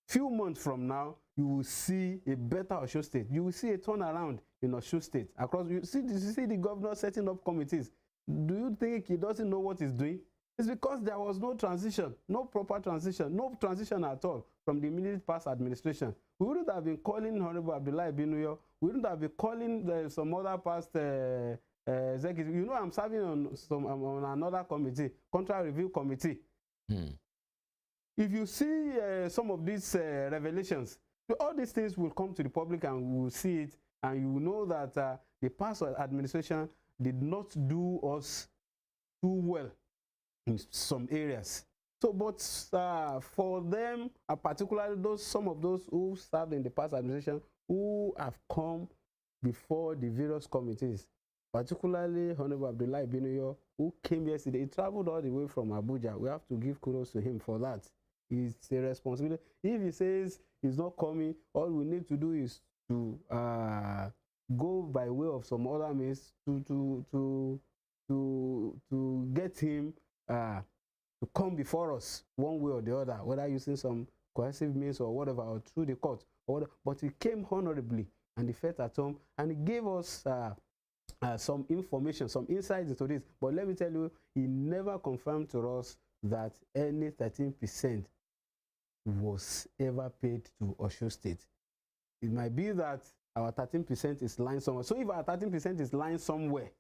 few months from now, you will see a better Osun State. You will see a turnaround in Osun State. Across, you see the governor setting up committees. Do you think he doesn't know what he's doing? It's because there was no transition, no proper transition, no transition at all from the immediate past administration. We wouldn't have been calling Honorable Abdullahi Binuyo. We wouldn't have been calling some other past executive. You know, I'm serving on another committee, contract review committee. If you see some of these revelations, all these things will come to the public and we will see it, and you will know that the past administration did not do us too well in some areas. So, but for them, particularly some of those who served in the past administration, who have come before the various committees, particularly Honorable Abdullahi Binuyo, who came yesterday, he traveled all the way from Abuja. We have to give kudos to him for that. It's a responsibility. If he says he's not coming, all we need to do is to go by way of some other means to get him to come before us one way or the other, whether using some coercive means or whatever, or through the court, or whatever. But he came honorably and he felt at home, and he gave us some information, some insights into this. But let me tell you, he never confirmed to us that any 13% was ever paid to Osun State. It might be that our 13% is lying somewhere. So if our 13% is lying somewhere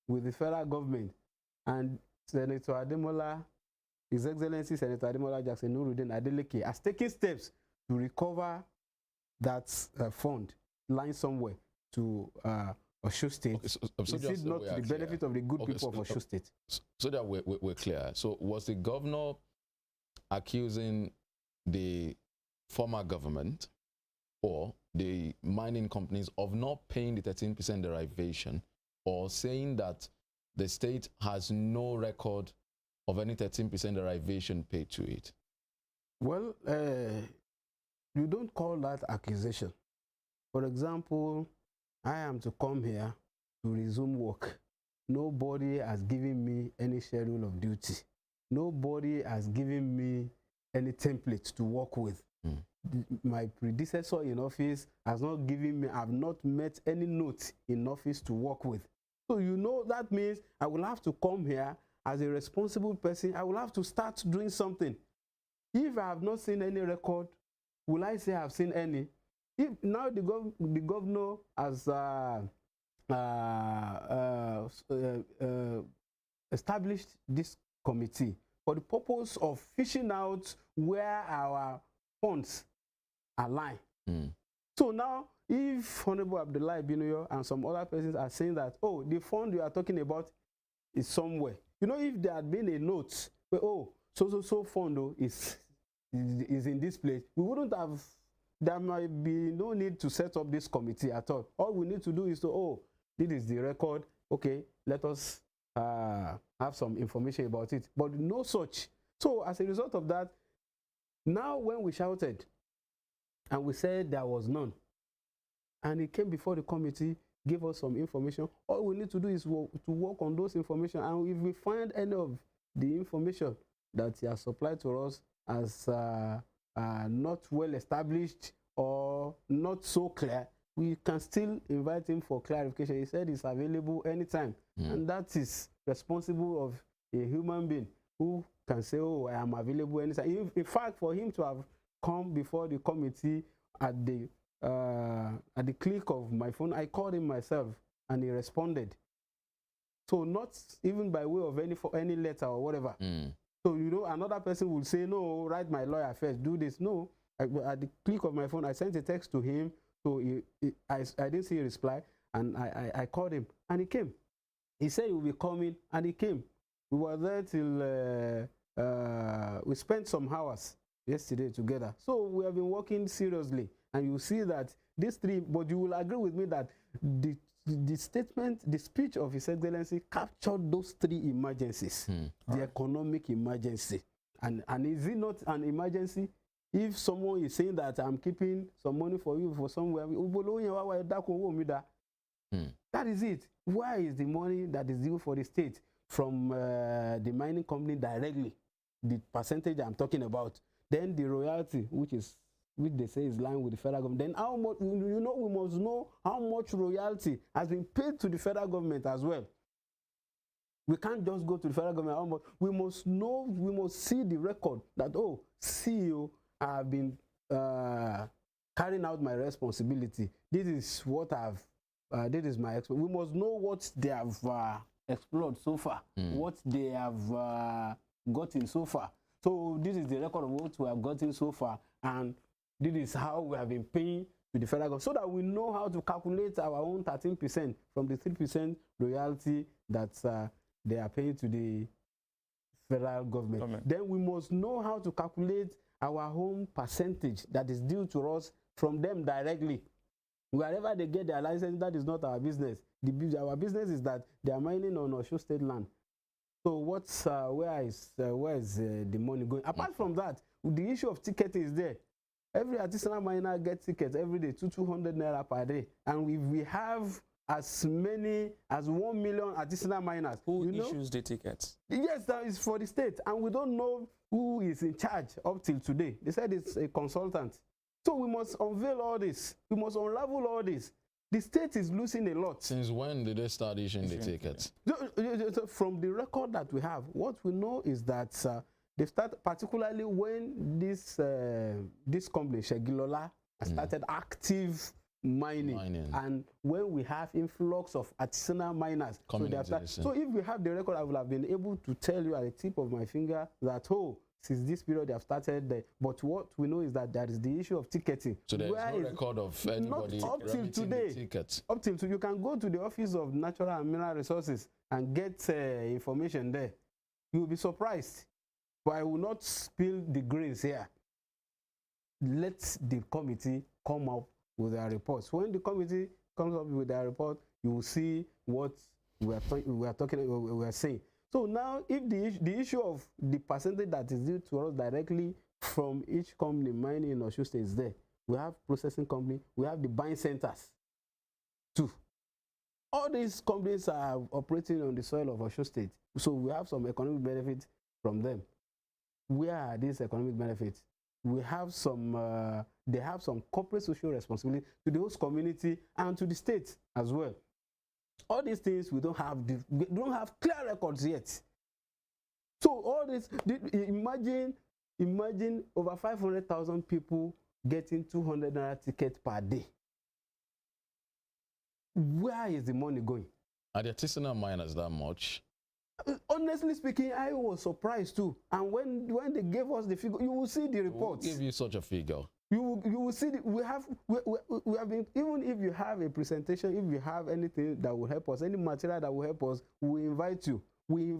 with the federal government, and Senator Ademola, His Excellency Senator Ademola Jackson Nuruddin Adeleke, has taken steps to recover that fund lying somewhere to Osun State, okay, so is it not to the benefit of the good people of Osun State? So that we're clear. So was the governor accusing the former government or the mining companies of not paying the 13% derivation, or saying that the state has no record of any 13% derivation paid to it? Well, you don't call that accusation. For example, I am to come here to resume work. Nobody has given me any schedule of duty. Nobody has given me any template to work with. My predecessor in office has not given me, I've not met any note in office to work with. So you know that means I will have to come here as a responsible person. I will have to start doing something. If I have not seen any record, will I say I've seen any? If now the governor has established this committee for the purpose of fishing out where our funds are lying. So now, if Honorable Abdullahi Binuyo and some other persons are saying that, oh, the fund you are talking about is somewhere. You know, if there had been a note where, oh, so fund is in this place, we wouldn't have, there might be no need to set up this committee at all. All we need to do is to, oh, this is the record. Okay, let us have some information about it. But no such. So as a result of that, Now, when we shouted and we said there was none, and he came before the committee, gave us some information, all we need to do is to work on those information. And if we find any of the information that he has supplied to us as not well established or not so clear, we can still invite him for clarification. He said he's available anytime. And that is responsible of a human being who can say, oh, I am available anytime. In fact, for him to have come before the committee at the click of my phone, I called him myself and he responded. So not even by way of any letter or whatever. So, you know, another person will say, no, write my lawyer first, do this. No, at the click of my phone, I sent a text to him. So I didn't see a reply, and I called him, and he came. He said he would be coming, and he came. We were there till, we spent some hours yesterday together. So we have been working seriously, and you see that these three, but you will agree with me that the statement, the speech of His Excellency captured those three emergencies. The economic emergency. And is it not an emergency? If someone is saying that I'm keeping some money for you for somewhere, that is it. Where is the money that is due for the state from the mining company directly? The percentage I'm talking about. Then the royalty, which they say is lying with the federal government. Then how much, you know, we must know how much royalty has been paid to the federal government as well. We can't just go to the federal government. How much? We must know, we must see the record that, oh, CEO, I have been carrying out my responsibility. This is what this is my experience. We must know what they have explored so far, what they have gotten so far. So this is the record of what we have gotten so far, and this is how we have been paying to the federal government, so that we know how to calculate our own 13% from the 3% royalty that they are paying to the federal government. Then we must know how to calculate our own percentage that is due to us from them directly. Wherever they get their license, that is not our business. Our business is that they are mining on Osun State land. So where is the money going? Apart from that, the issue of ticketing is there. Every artisanal miner gets tickets every day, 200 naira per day. And if we have as many as 1 million artisanal miners. Who issues the tickets? Yes, that is for the state. And we don't know who is in charge up till today. They said it's a consultant. So we must unveil all this. We must unravel all this. The state is losing a lot. Since when did they start issuing the tickets? So from the record that we have, what we know is that they start, particularly when this company, Segilola, started active mining. And when we have influx of artisanal miners. So if we have the record, I will have been able to tell you at the tip of my finger that, oh, since this period they have started there. But what we know is that there is the issue of ticketing. So there is no record of anybody up till today. Tickets. Up till today, you can go to the Office of Natural and Mineral Resources and get information there. You will be surprised. But I will not spill the grains here. Let the committee come up with their reports. When the committee comes up with their report, you will see what we are saying. So now, if the issue of the percentage that is due to us directly from each company mining in Osun State is there, we have processing company, we have the buying centers too. All these companies are operating on the soil of Osun State, so we have some economic benefits from them. Where are these economic benefits? We have some, they have some corporate social responsibility to the host community and to the state as well. All these things we don't have clear records yet. So all this, imagine over 500,000 people getting 200 naira tickets per day. Where is the money going? Are the artisanal miners that much? Honestly speaking, I was surprised too. And when they gave us the figure, you will see the reports. Who gave you such a figure? You will see we have been, even if you have a presentation, if you have anything that will help us, any material that will help us, we invite you. We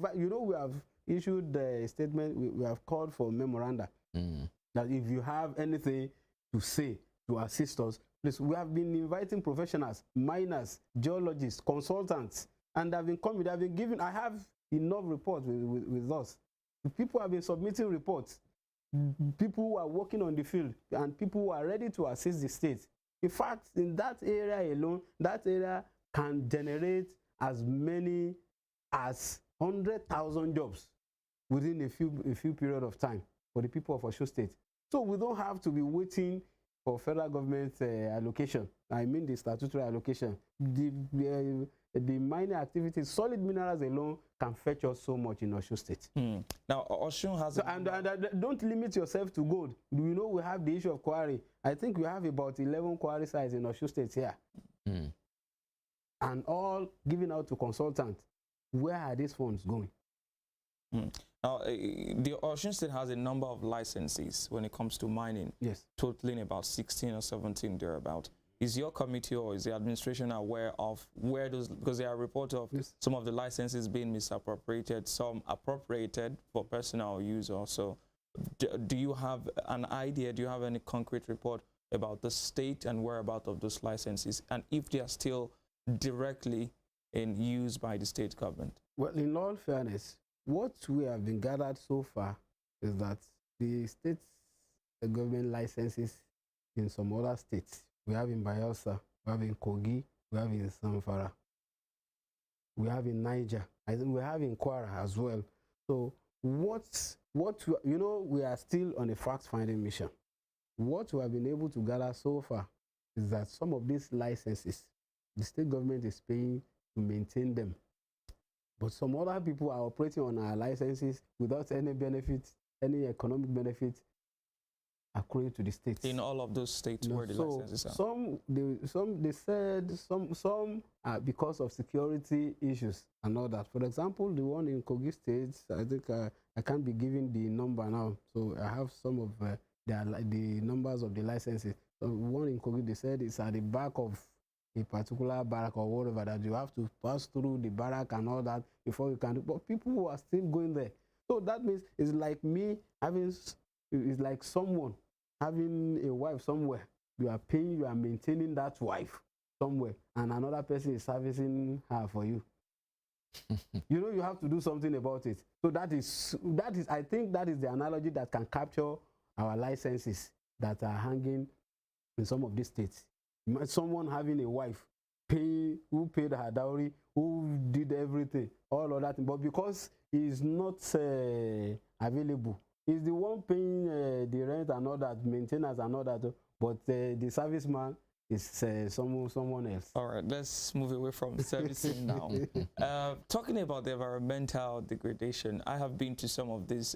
have issued a statement. We have called for memoranda that if you have anything to say to assist us, please. We have been inviting professionals, miners, geologists, consultants, and they've been coming. They've been given. I have enough reports with us. People have been submitting reports. people who are working on the field and people who are ready to assist the state. In fact, in that area alone, that area can generate as many as 100,000 jobs within a few period of time for the people of Osun State. So we don't have to be waiting for federal government allocation. I mean the statutory allocation. The mining activities, solid minerals alone can fetch us so much in Osun State. Now, Osun has... So, and don't limit yourself to gold. You know, we have the issue of quarry. I think we have about 11 quarry sites in Osun State here. And all given out to consultants. Where are these funds going? Now, the Osun State has a number of licenses when it comes to mining. Yes. Totaling about 16 or 17 thereabout. Is your committee or is the administration aware of where those, because there are reports of some of the licenses being misappropriated, some appropriated for personal use also. Do you have an idea, do you have any concrete report about the state and whereabouts of those licenses, and if they are still directly in use by the state government? Well, in all fairness, what we have been gathered so far is that the state government licenses in some other states, we have in Bayelsa, we have in Kogi, we have in Zamfara, we have in Niger, I think we have in Kwara as well. So you know, we are still on a fact-finding mission. What we have been able to gather so far is that some of these licenses, the state government is paying to maintain them. But some other people are operating on our licenses without any benefit, any economic benefit accruing to the states. In all of those states where the licenses are? They said some are because of security issues and all that. For example, the one in Kogi State, I think I can't be giving the number now. So I have some of the numbers of the licenses. So one in Kogi, they said it's at the back of a particular barrack or whatever, that you have to pass through the barrack and all that before you can do. But people who are still going there. So that means it's like me having, it's like someone having a wife somewhere. You are paying, you are maintaining that wife somewhere, and another person is servicing her for you. You know, you have to do something about it. So that is, I think that is the analogy that can capture our licenses that are hanging in some of these states. Someone having a wife, who paid her dowry, who did everything, all of that, but because he is not available, he's the one paying the rent and all that, maintenance and all that, but the serviceman is someone else. All right, let's move away from servicing now. Talking about the environmental degradation, I have been to some of these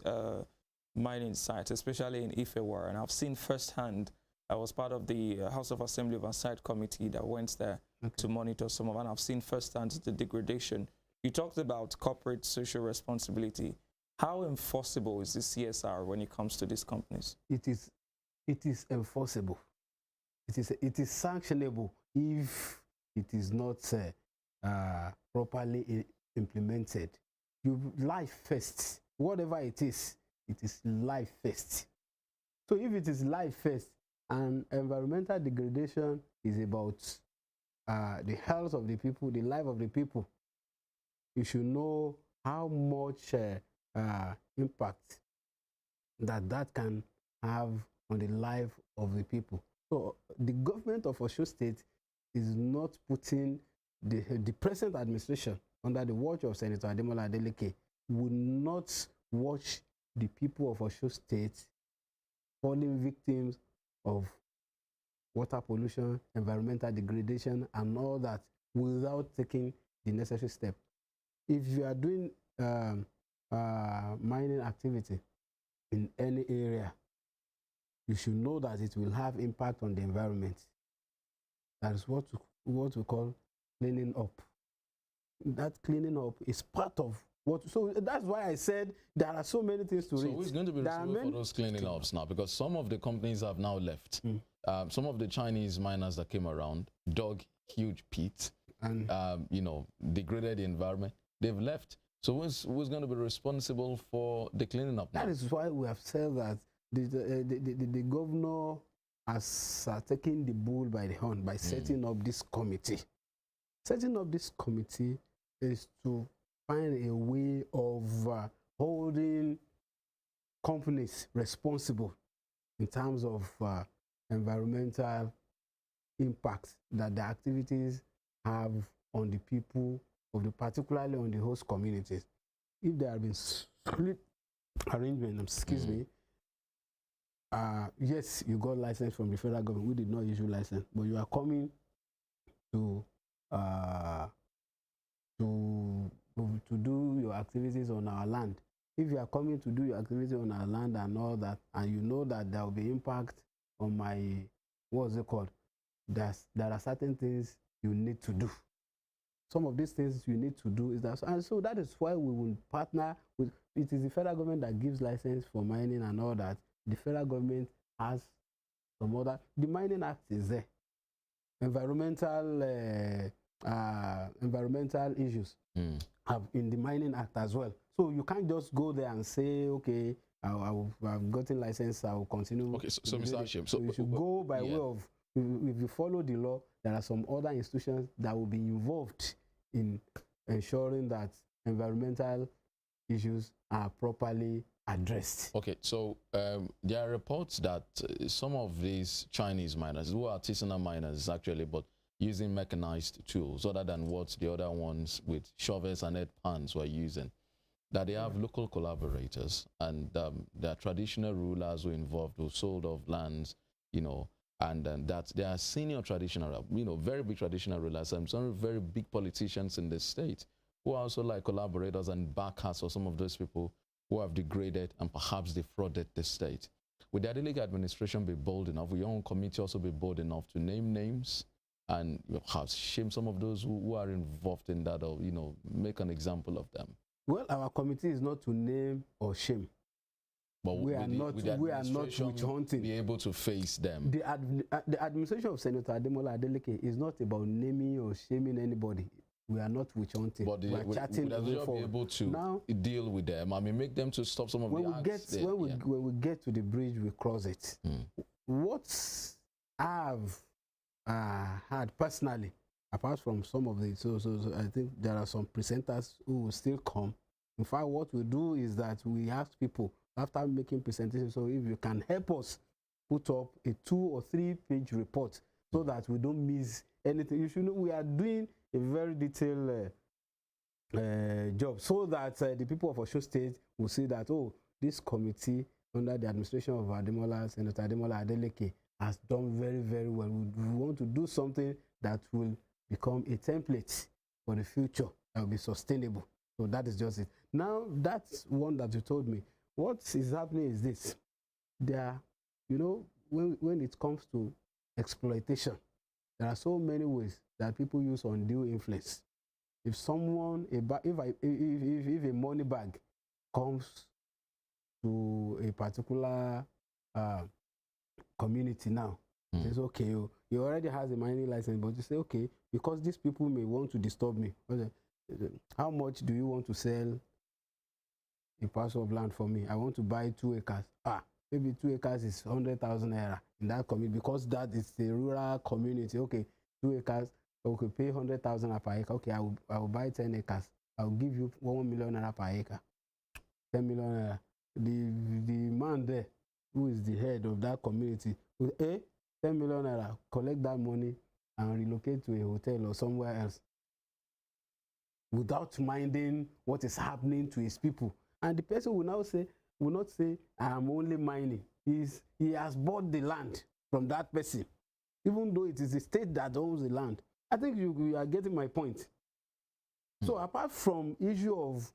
mining sites, especially in Ifewara, and I've seen firsthand. I was part of the House of Assembly Oversight Committee that went there to monitor some of it, and I've seen firsthand the degradation. You talked about corporate social responsibility. How enforceable is the CSR when it comes to these companies? It is enforceable. It is sanctionable if it is not properly implemented. You life first. Whatever it is life first. So if it is life first, and environmental degradation is about the health of the people, the life of the people, you should know how much impact that can have on the life of the people. So the government of Osun State is not putting the present administration under the watch of Senator Ademola Adeleke would not watch the people of Osun State falling victims of water pollution, environmental degradation, and all that without taking the necessary step. If you are doing mining activity in any area, you should know that it will have impact on the environment. That is what we call cleaning up. That cleaning up is part of what. So that's why I said there are so many things to read. So who's going to be responsible for those cleaning ups now? Because some of the companies have now left. Some of the Chinese miners that came around dug huge pits and you know, degraded the environment. They've left. So who's going to be responsible for the cleaning up now? That is why we have said that the governor has taken the bull by the horn by setting up this committee. Setting up this committee is to find a way of holding companies responsible in terms of environmental impact that the activities have on the people particularly on the host communities. If there have been split arrangements, excuse me, yes, you got license from the federal government. We did not issue license, but you are coming to do your activities on our land. If you are coming to do your activities on our land and all that, and you know that there will be impact on my, what's it called? There are certain things you need to do. Some of these things you need to do is that, and so that is why we will partner with, it is the federal government that gives license for mining and all that. The federal government has some other, the Mining Act is there. Environmental issues have in the Mining Act as well. So you can't just go there and say, okay, I've gotten license, I will continue. Okay, so Mr. Hashim, so you should go by way of, if you follow the law, there are some other institutions that will be involved in ensuring that environmental issues are properly addressed. Okay, so there are reports that some of these Chinese miners, who are artisanal miners actually, but using mechanized tools other than what the other ones with shovels and head pans were using, that they have local collaborators and there are traditional rulers who involved, who sold off lands, you know, and that there are senior traditional, you know, very big traditional rulers and some very big politicians in the state who are also like collaborators and backers for some of those people who have degraded and perhaps defrauded the state. Would the Adeleke administration be bold enough, will your own committee also be bold enough to name names and perhaps shame some of those who are involved in that, or, you know, make an example of them? Well, our committee is not to name or shame. But we are not witch hunting. Be able to face them. The administration of Senator Ademola Adeleke is not about naming or shaming anybody. We are not witch hunting. But we are chatting. Would be able to now deal with them? I mean, make them to stop some of the acts. When we get to the bridge, we cross it. What I've had personally, apart from some of the, so I think there are some presenters who will still come. In fact, what we do is that we ask people after making presentations, so if you can help us put up a 2 or 3 page report so that we don't miss anything. You should know we are doing a very detailed job so that the people of Osun State will see that, oh, this committee under the administration of Senator Ademola Adeleke has done very, very well. We want to do something that will become a template for the future that will be sustainable. So that is just it. Now, that's one that you told me. What is happening is this. There, you know, when it comes to exploitation, there are so many ways that people use undue influence. If someone, if a money bag comes to a particular community now, it's okay. You already has a mining license, but you say, okay, because these people may want to disturb me. How much do you want to sell a parcel of land for me? I want to buy 2 acres. Maybe 2 acres is 100,000 naira in that community because that is the rural community. Okay, 2 acres. Okay, pay 100,000 per acre. Okay, I will buy 10 acres. I will give you 1 million naira per acre. 10 million naira. The man there, who is the head of that community, will 10 million naira, collect that money and relocate to a hotel or somewhere else without minding what is happening to his people. And the person will not say, I'm only mining. He has bought the land from that person, even though it is the state that owns the land. I think you are getting my point. So apart from issue of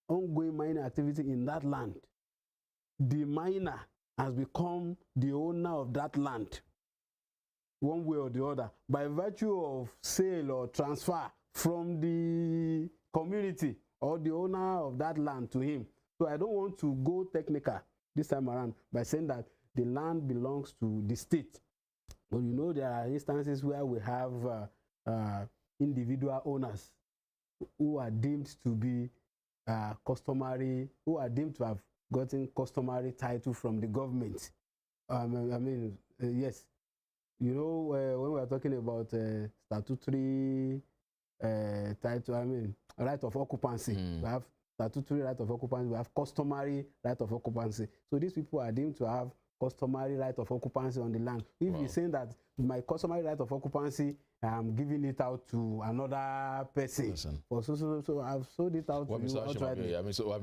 ongoing mining activity in that land, the miner has become the owner of that land, one way or the other, by virtue of sale or transfer from the community or the owner of that land to him. So I don't want to go technical this time around by saying that the land belongs to the state. But you know, there are instances where we have individual owners who are deemed to be customary, who are deemed to have gotten customary title from the government. Yes. You know, when we are talking about statutory title, right of occupancy, we have statutory right of occupancy, we have customary right of occupancy. So these people are deemed to have customary right of occupancy on the land. If you're saying that my customary right of occupancy, I'm giving it out to another person. So I've sold it out to you outrightly. I mean, so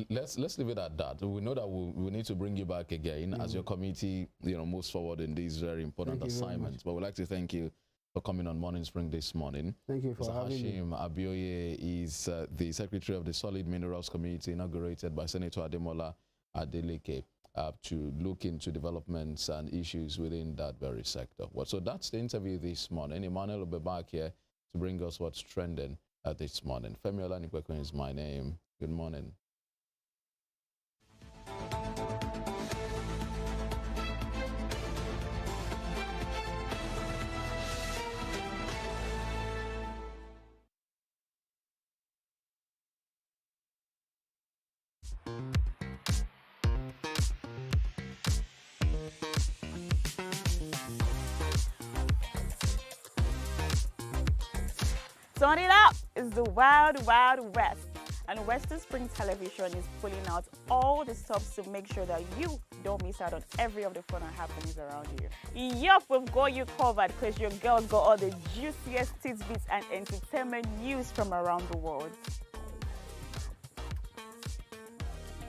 let's leave it at that. We know that we need to bring you back again as your committee, moves forward in these very important assignments. But we'd like to thank you for coming on Morning Spring this morning. Thank you for having me. Hashim Abioye is the Secretary of the Solid Minerals Committee, inaugurated by Senator Ademola Adeleke, to look into developments and issues within that very sector. So that's the interview this morning. Emmanuel will be back here to bring us what's trending this morning. Femi Olanikwekwe is my name. Good morning. Turn it up! It's the Wild Wild West, and Western Spring Television is pulling out all the stops to make sure that you don't miss out on every of the fun and happenings around you. Yup, we've got you covered because your girls got all the juiciest tidbits and entertainment news from around the world.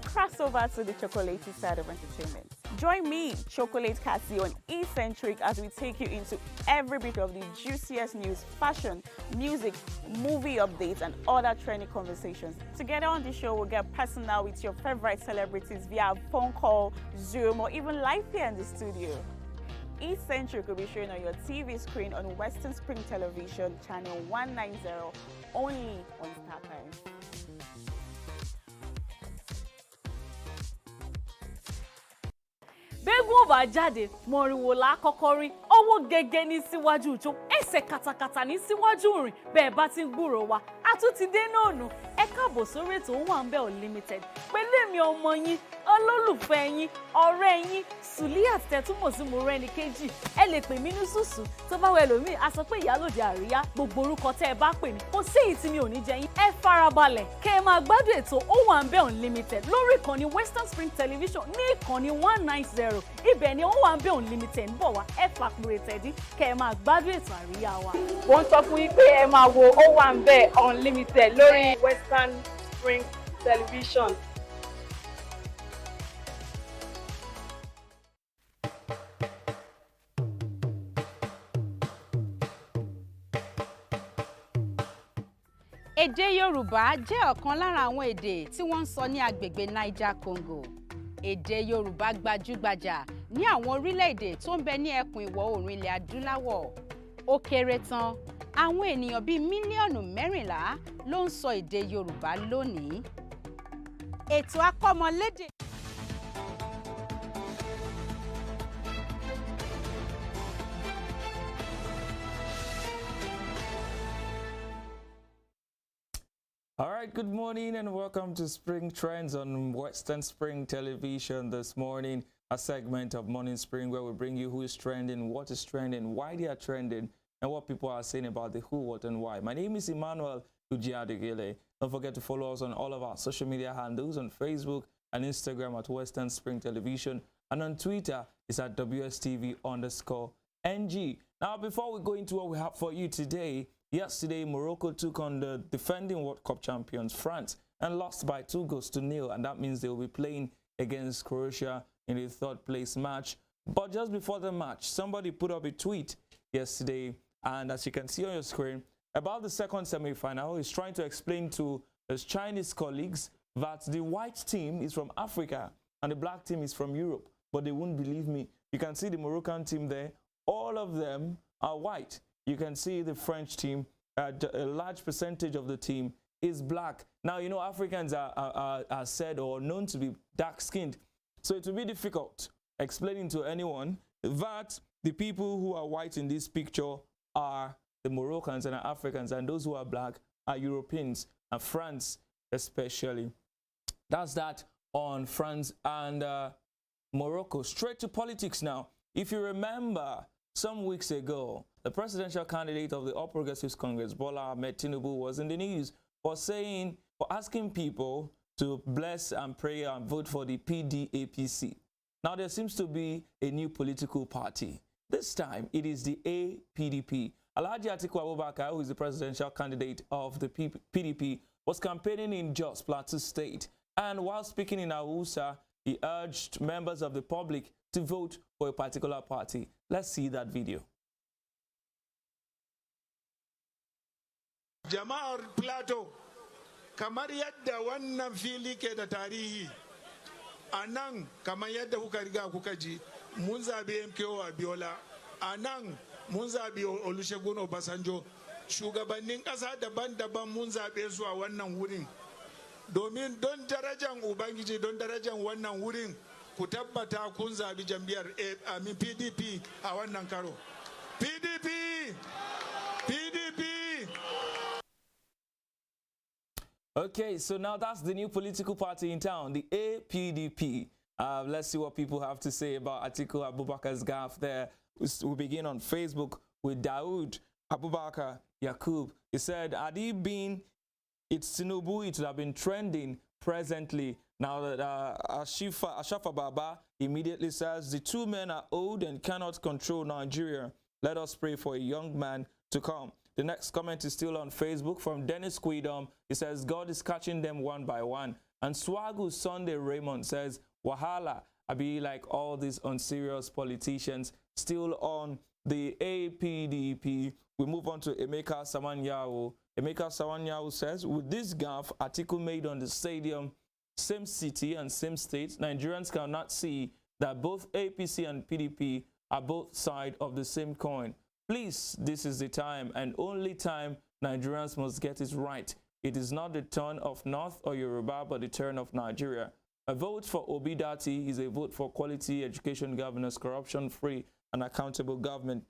Cross over to the chocolatey side of entertainment. Join me, Chocolate Cassie, on Eccentric as we take you into every bit of the juiciest news, fashion, music, movie updates, and other trending conversations. Together on the show, we'll get personal with your favorite celebrities via phone call, Zoom, or even live here in the studio. Eccentric will be shown on your TV screen on Western Spring Television, channel 190, only on StarTimes. Bẹ́gùn ọba jáde mọ̀rìnwó lákọ́kọ́ rí ọwọ́ gẹ́gẹ́ ní síwájú ìjó ẹsẹ̀ katakata ní síwájú rìn bẹ́ẹ̀ bá ti ń gbúròó wa a tún ti dé náà nù ẹ káàbọ̀ sórí ètò Owambe Unlimited pẹ̀lú èmi ọmọ yín olólùfẹ́ yín ọ̀rẹ́ yín Suliat tẹ́túmọ̀ sí Morenikeji ẹ lè pè mí ní Susu tó bá wẹ̀ lómi a sọ pé ìyálòde àríyá gbogbo orúkọ tẹ́ ẹ bá pè mí kò sí èyí tí mi ò ní jẹ yín ẹ farabalẹ̀ kẹ́ ẹ máa gbádùn ètò Owambe Unlimited lórí ìkànnì Western Spring Television ní ìkànnì 190 ibẹ̀ ni Owambe Unlimited ń bọ̀ wá ẹ fàkùrẹ̀ tẹ̀dí kẹ́ ẹ máa gbádùn ètò àríyá wa. Wọ́n sọ fún yín pé ẹ máa wo Owambe Unlimited lórí Western Spring Television. Èdè Yorùbá jẹ́ ọ̀kan lára àwọn èdè tí wọ́n ń sọ ní agbègbè Niger Congo. Èdè Yorùbá gbajúgbajà ní àwọn orílẹ̀-èdè tó ń bẹ ní ẹkùn ìwọ̀ oòrùn ilẹ̀ adúláwọ̀. Ó kéré tán, àwọn ènìyàn bíi mílíọ̀nù 14 ló ń sọ èdè Yorùbá lónìí. Ètò akọ́mọlédè. All right, good morning and welcome to Spring Trends on Western Spring Television this morning, a segment of Morning Spring where we bring you who is trending, what is trending, why they are trending, and what people are saying about the who, what, and why. My name is Emmanuel Ujiadegele. Don't forget to follow us on all of our social media handles on Facebook and Instagram at Western Spring Television, and on Twitter it's at WSTV_NG. Now, before we go into what we have for you today, yesterday, Morocco took on the defending World Cup champions, France, and lost by 2-0, and that means they will be playing against Croatia in the third-place match. But just before the match, somebody put up a tweet yesterday, and as you can see on your screen, about the second semi-final. He's trying to explain to his Chinese colleagues that the white team is from Africa and the black team is from Europe, but they wouldn't believe me. You can see the Moroccan team there. All of them are white. You can see the French team, a large percentage of the team is black. Now, you know, Africans are said or known to be dark-skinned. So it will be difficult explaining to anyone that the people who are white in this picture are the Moroccans and Africans, and those who are black are Europeans, and France especially. That's that on France and Morocco. Straight to politics now. If you remember, some weeks ago, the presidential candidate of the All Progressives Congress, Bola Ahmed Tinubu, was in the news for saying for asking people to bless and pray and vote for the PDAPC. Now there seems to be a new political party. This time it is the APDP. Alhaji Atiku Abubakar, who is the presidential candidate of the PDP, was campaigning in Jos Plateau State. And while speaking in Hausa, he urged members of the public to vote for a particular party. Let's see that video. Jama'ar Plateau, kamar yadda wannan fili ke da tarihi, a nan kamar yadda kuka riga kuka ji, mun zabi MKO Abiola, a nan mun zabi Olusegun Obasanjo, shugabannin ƙasa daban-daban mun zaɓe su a wannan wurin. Domin don darajan Ubangiji, don darajan wannan wurin, ku tabbata kun zabi jam'iyyar PDP a wannan karo. PDP! PDP! Okay, so now that's the new political party in town, the APDP. Let's see what people have to say about Atiku Abubakar's gaffe there. We'll begin on Facebook with Daoud Abubakar Yakub. He said, had he been it's Tinubu, it would have been trending presently. Now that Ashafa Baba immediately says, the two men are old and cannot control Nigeria. Let us pray for a young man to come. The next comment is still on Facebook from Dennis Quidom. He says, God is catching them one by one. And Swagu Sunday Raymond says, Wahala, I be like all these unserious politicians. Still on the APDP, we move on to Emeka Sawanyawo. Emeka Sawanyawo says, with this gaffe Atiku made on the stadium, same city and same state, Nigerians cannot see that both APC and PDP are both sides of the same coin. Please, this is the time and only time Nigerians must get it right. It is not the turn of North or Yoruba, but the turn of Nigeria. A vote for Obi Dati is a vote for quality education, governance, corruption-free, and accountable government.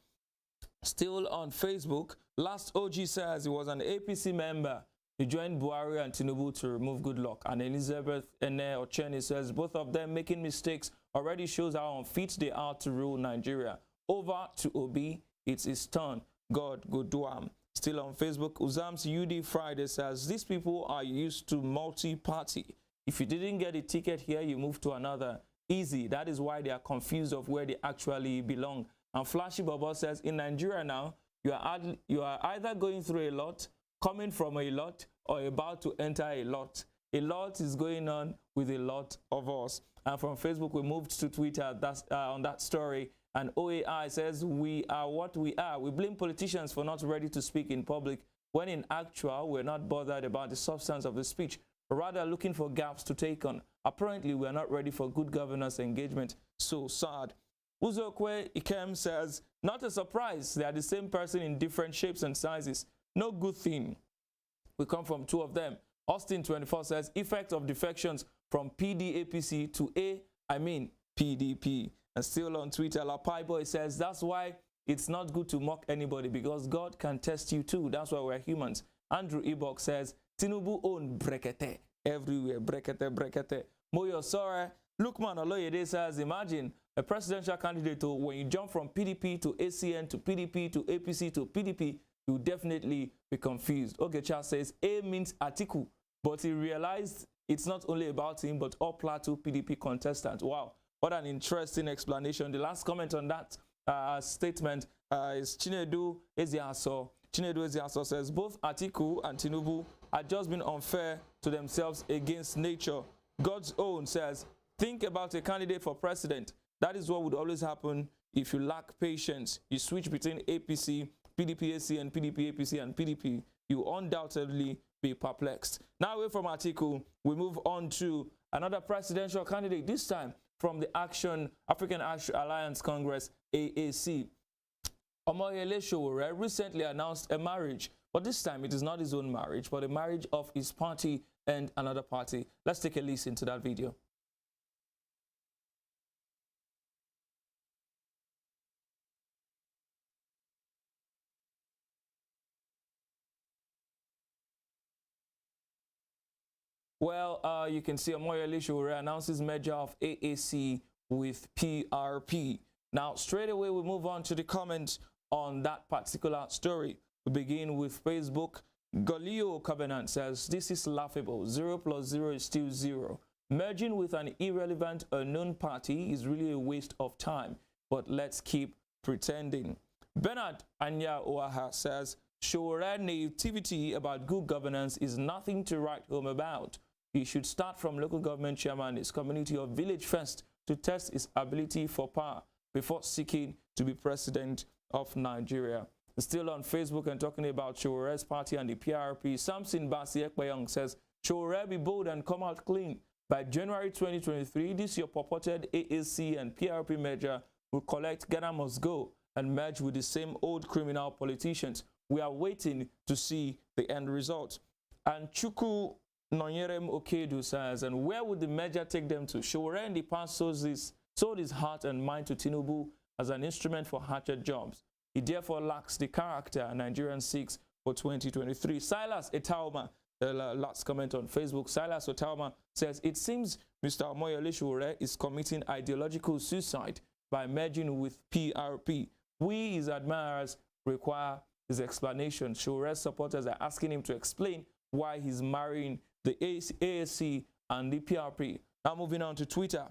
Still on Facebook, Last OG says he was an APC member. He joined Buhari and Tinubu to remove Goodluck. And Elizabeth Ene Ocheni says both of them making mistakes already shows how unfit they are to rule Nigeria. Over to Obi. It's his turn. God go do am. Still on Facebook, Uzam's UD Friday says, these people are used to multi-party. If you didn't get a ticket here, you move to another. Easy. That is why they are confused of where they actually belong. And Flashy Baba says, in Nigeria now, you are either going through a lot, coming from a lot, or about to enter a lot. A lot is going on with a lot of us. And from Facebook, we moved to Twitter on that story. And OAI says, we are what we are. We blame politicians for not ready to speak in public, when in actual, we're not bothered about the substance of the speech, rather looking for gaps to take on. Apparently, we're not ready for good governance engagement. So sad. Uzokwe Ikem says, not a surprise. They are the same person in different shapes and sizes. No good thing. We come from two of them. Austin24 says, effect of defections from PDAPC to PDP. And still on Twitter, Lapai Boy says, that's why it's not good to mock anybody, because God can test you too. That's why we're humans. Andrew Ebok says, Tinubu own brekete everywhere. Brekete. Moyo Sora. Lukman Oloyede says, imagine a presidential candidate, when you jump from PDP to ACN to PDP to APC to PDP, you definitely be confused. Ogecha says, A means Atiku, but he realized it's not only about him, but all Plateau PDP contestants. Wow. What an interesting explanation. The last comment on that statement is Chinedu Eziaso. Chinedu Eziaso says, both Atiku and Tinubu are just being unfair to themselves against nature. God's own says, think about a candidate for president. That is what would always happen if you lack patience. You switch between APC, PDP, ACN, PDP, APC, and PDP. You undoubtedly be perplexed. Now away from Atiku, we move on to another presidential candidate, this time from the African Alliance Congress, AAC. Omoyele Sowore recently announced a marriage, but this time it is not his own marriage, but a marriage of his party and another party. Let's take a listen to that video. Well, you can see Omoyele Sowore announces merger of AAC with PRP. Now, straight away, we move on to the comments on that particular story. We begin with Facebook. Golio Covenant says, this is laughable. 0 plus 0 is still 0. Merging with an irrelevant unknown party is really a waste of time, but let's keep pretending. Bernard Anya Oaha says, Showore naivety about good governance is nothing to write home about. He should start from local government chairman, his community or village first to test his ability for power before seeking to be president of Nigeria. Still on Facebook and talking about Showore's party and the PRP, Samson Basi Ekpeyong says, Showore be bold and come out clean. By January 2023, this your purported AAC and PRP merger will collect Ghana Must Go and merge with the same old criminal politicians. We are waiting to see the end result. And Chuku Nonyerem Okedu says, and where would the merger take them to? Showore in the past sold his heart and mind to Tinubu as an instrument for hatchet jobs. He therefore lacks the character Nigerian seeks for 2023. Silas Etauma, the last comment on Facebook, Silas Etauma says, it seems Mr. Omoyele Showore is committing ideological suicide by merging with PRP. We, his admirers, require his explanation. Showore's supporters are asking him to explain why he's marrying the AAC and the PRP. Now moving on to Twitter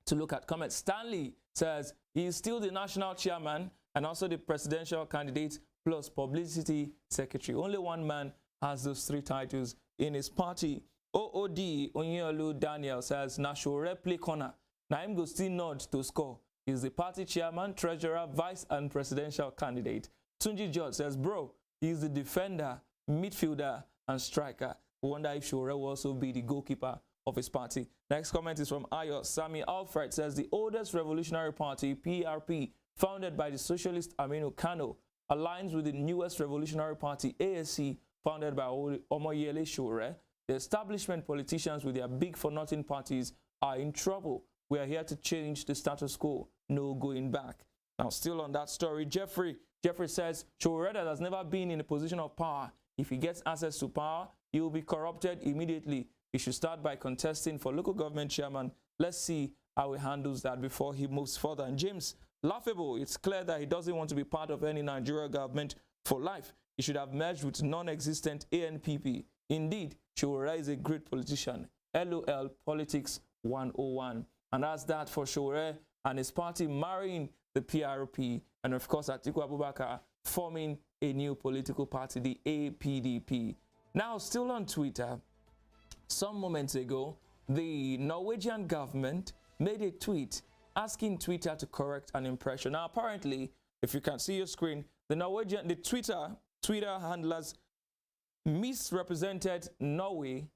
to look at comments. Stanley says he is still the national chairman and also the presidential candidate plus publicity secretary. Only one man has those three titles in his party. OOD Onyolu Daniel says, na Showore play corner. Na him go still nod to score. He's the party chairman, treasurer, vice and presidential candidate. Tunji George says, bro, he's the defender, midfielder and striker. Wonder if Showore will also be the goalkeeper of his party. Next comment is from Ayo Sami Alfred says, the oldest revolutionary party, PRP, founded by the socialist Aminu Kano, aligns with the newest revolutionary party, ASC, founded by Omoyele Showore. The establishment politicians with their big-for-nothing parties are in trouble. We are here to change the status quo. No going back. Now, still on that story, Jeffrey says, Showore has never been in a position of power. If he gets access to power, he will be corrupted immediately. He should start by contesting for local government chairman. Let's see how he handles that before he moves further. And James, laughable, it's clear that he doesn't want to be part of any Nigeria government for life. He should have merged with non-existent ANPP. Indeed, Showore is a great politician. LOL Politics 101. And that's that for Showore and his party marrying the PRP. And of course, Atiku Abubakar forming a new political party, the APDP. Now, still on Twitter, some moments ago, the Norwegian government made a tweet asking Twitter to correct an impression. Now, apparently, if you can see your screen, the Twitter handlers misrepresented Norway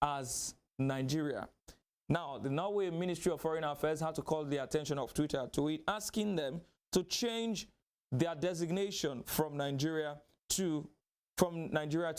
as Nigeria. Now, the Norway Ministry of Foreign Affairs had to call the attention of Twitter to it, asking them to change their designation from Nigeria to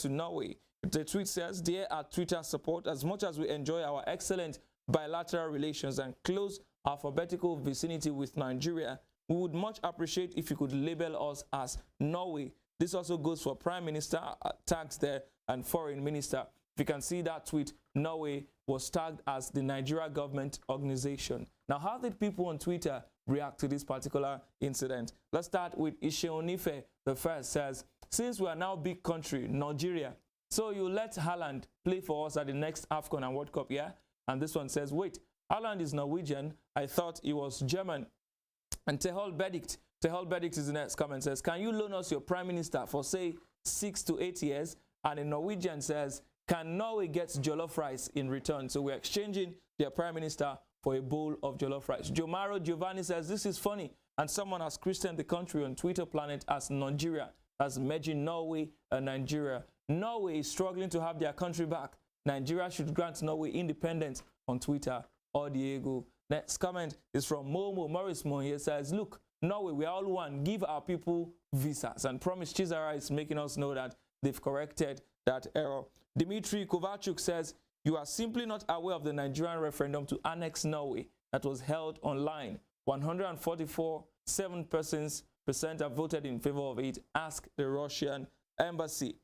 Norway. The tweet says, dear our Twitter support, as much as we enjoy our excellent bilateral relations and close alphabetical vicinity with Nigeria, we would much appreciate if you could label us as Norway. This also goes for Prime Minister tags there and Foreign Minister. If you can see that tweet, Norway was tagged as the Nigeria government organization. Now, how did people on Twitter react to this particular incident? Let's start with Isheonife. The first says, since we are now big country, Nigeria, so you let Haaland play for us at the next AFCON and World Cup, yeah? And this one says, wait, Haaland is Norwegian. I thought he was German. And Tehol Benedict is the next comment, says, can you loan us your prime minister for, say, 6 to 8 years? And a Norwegian says, can Norway get jollof rice in return? So we're exchanging their prime minister for a bowl of jollof rice. Jomaro Giovanni says, this is funny. And someone has christened the country on Twitter planet as Nigeria, as merging Norway and Nigeria. Norway is struggling to have their country back. Nigeria should grant Norway independence on Twitter or Diego. Next comment is from Momo Morris Monye, says, look, Norway, we are all one. Give our people visas. And Promise Chisara is making us know that they've corrected that error. Dmitry Kovalchuk says, you are simply not aware of the Nigerian referendum to annex Norway that was held online. 144.7% have voted in favor of it. Ask the Russian embassy.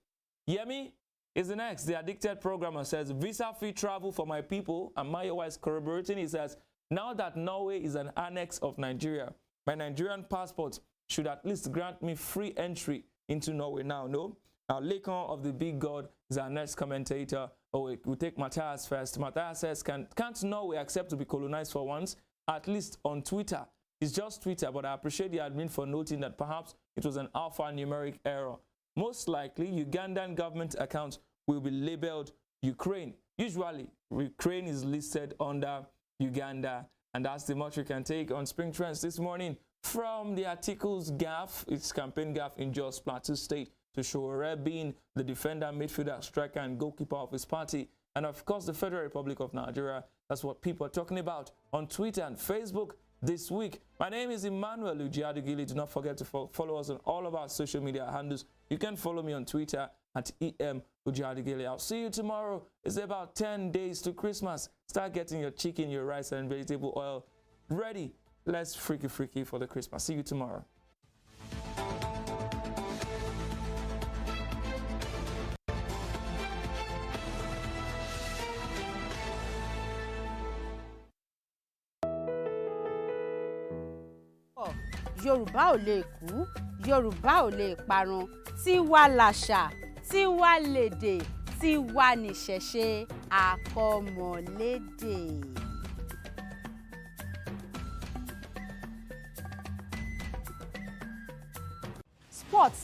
Yemi is the next. The addicted programmer says, visa-free travel for my people. And Mayowa is corroborating. He says, now that Norway is an annex of Nigeria, my Nigerian passport should at least grant me free entry into Norway now, no? Lekon of the Big God is our next commentator. Oh, we'll take Matthias first. Matthias says, can't Norway accept to be colonized for once? At least on Twitter. It's just Twitter, but I appreciate the admin for noting that perhaps it was an alphanumeric error. Most likely, Ugandan government accounts will be labeled Ukraine. Usually, Ukraine is listed under Uganda, and that's the much we can take on Spring Trends this morning from the article's gaffe, its campaign gaffe in Jos Plateau State, to Sowore being the defender, midfielder, striker, and goalkeeper of his party. And of course, the Federal Republic of Nigeria. That's what people are talking about on Twitter and Facebook this week. My name is Emmanuel Ujiadugili. Do not forget to follow us on all of our social media handles. You can follow me on Twitter at Ujiadugili. I'll see you tomorrow. It's about 10 days to Christmas. Start getting your chicken, your rice, and vegetable oil ready. Let's freaky for the Christmas. See you tomorrow. Yorùbá ò lè kú, Yorùbá ò lè parun, tiwa làṣà, tiwa lèdè, tiwa nìṣẹ̀ṣe, àkọmọ̀lédè. Sports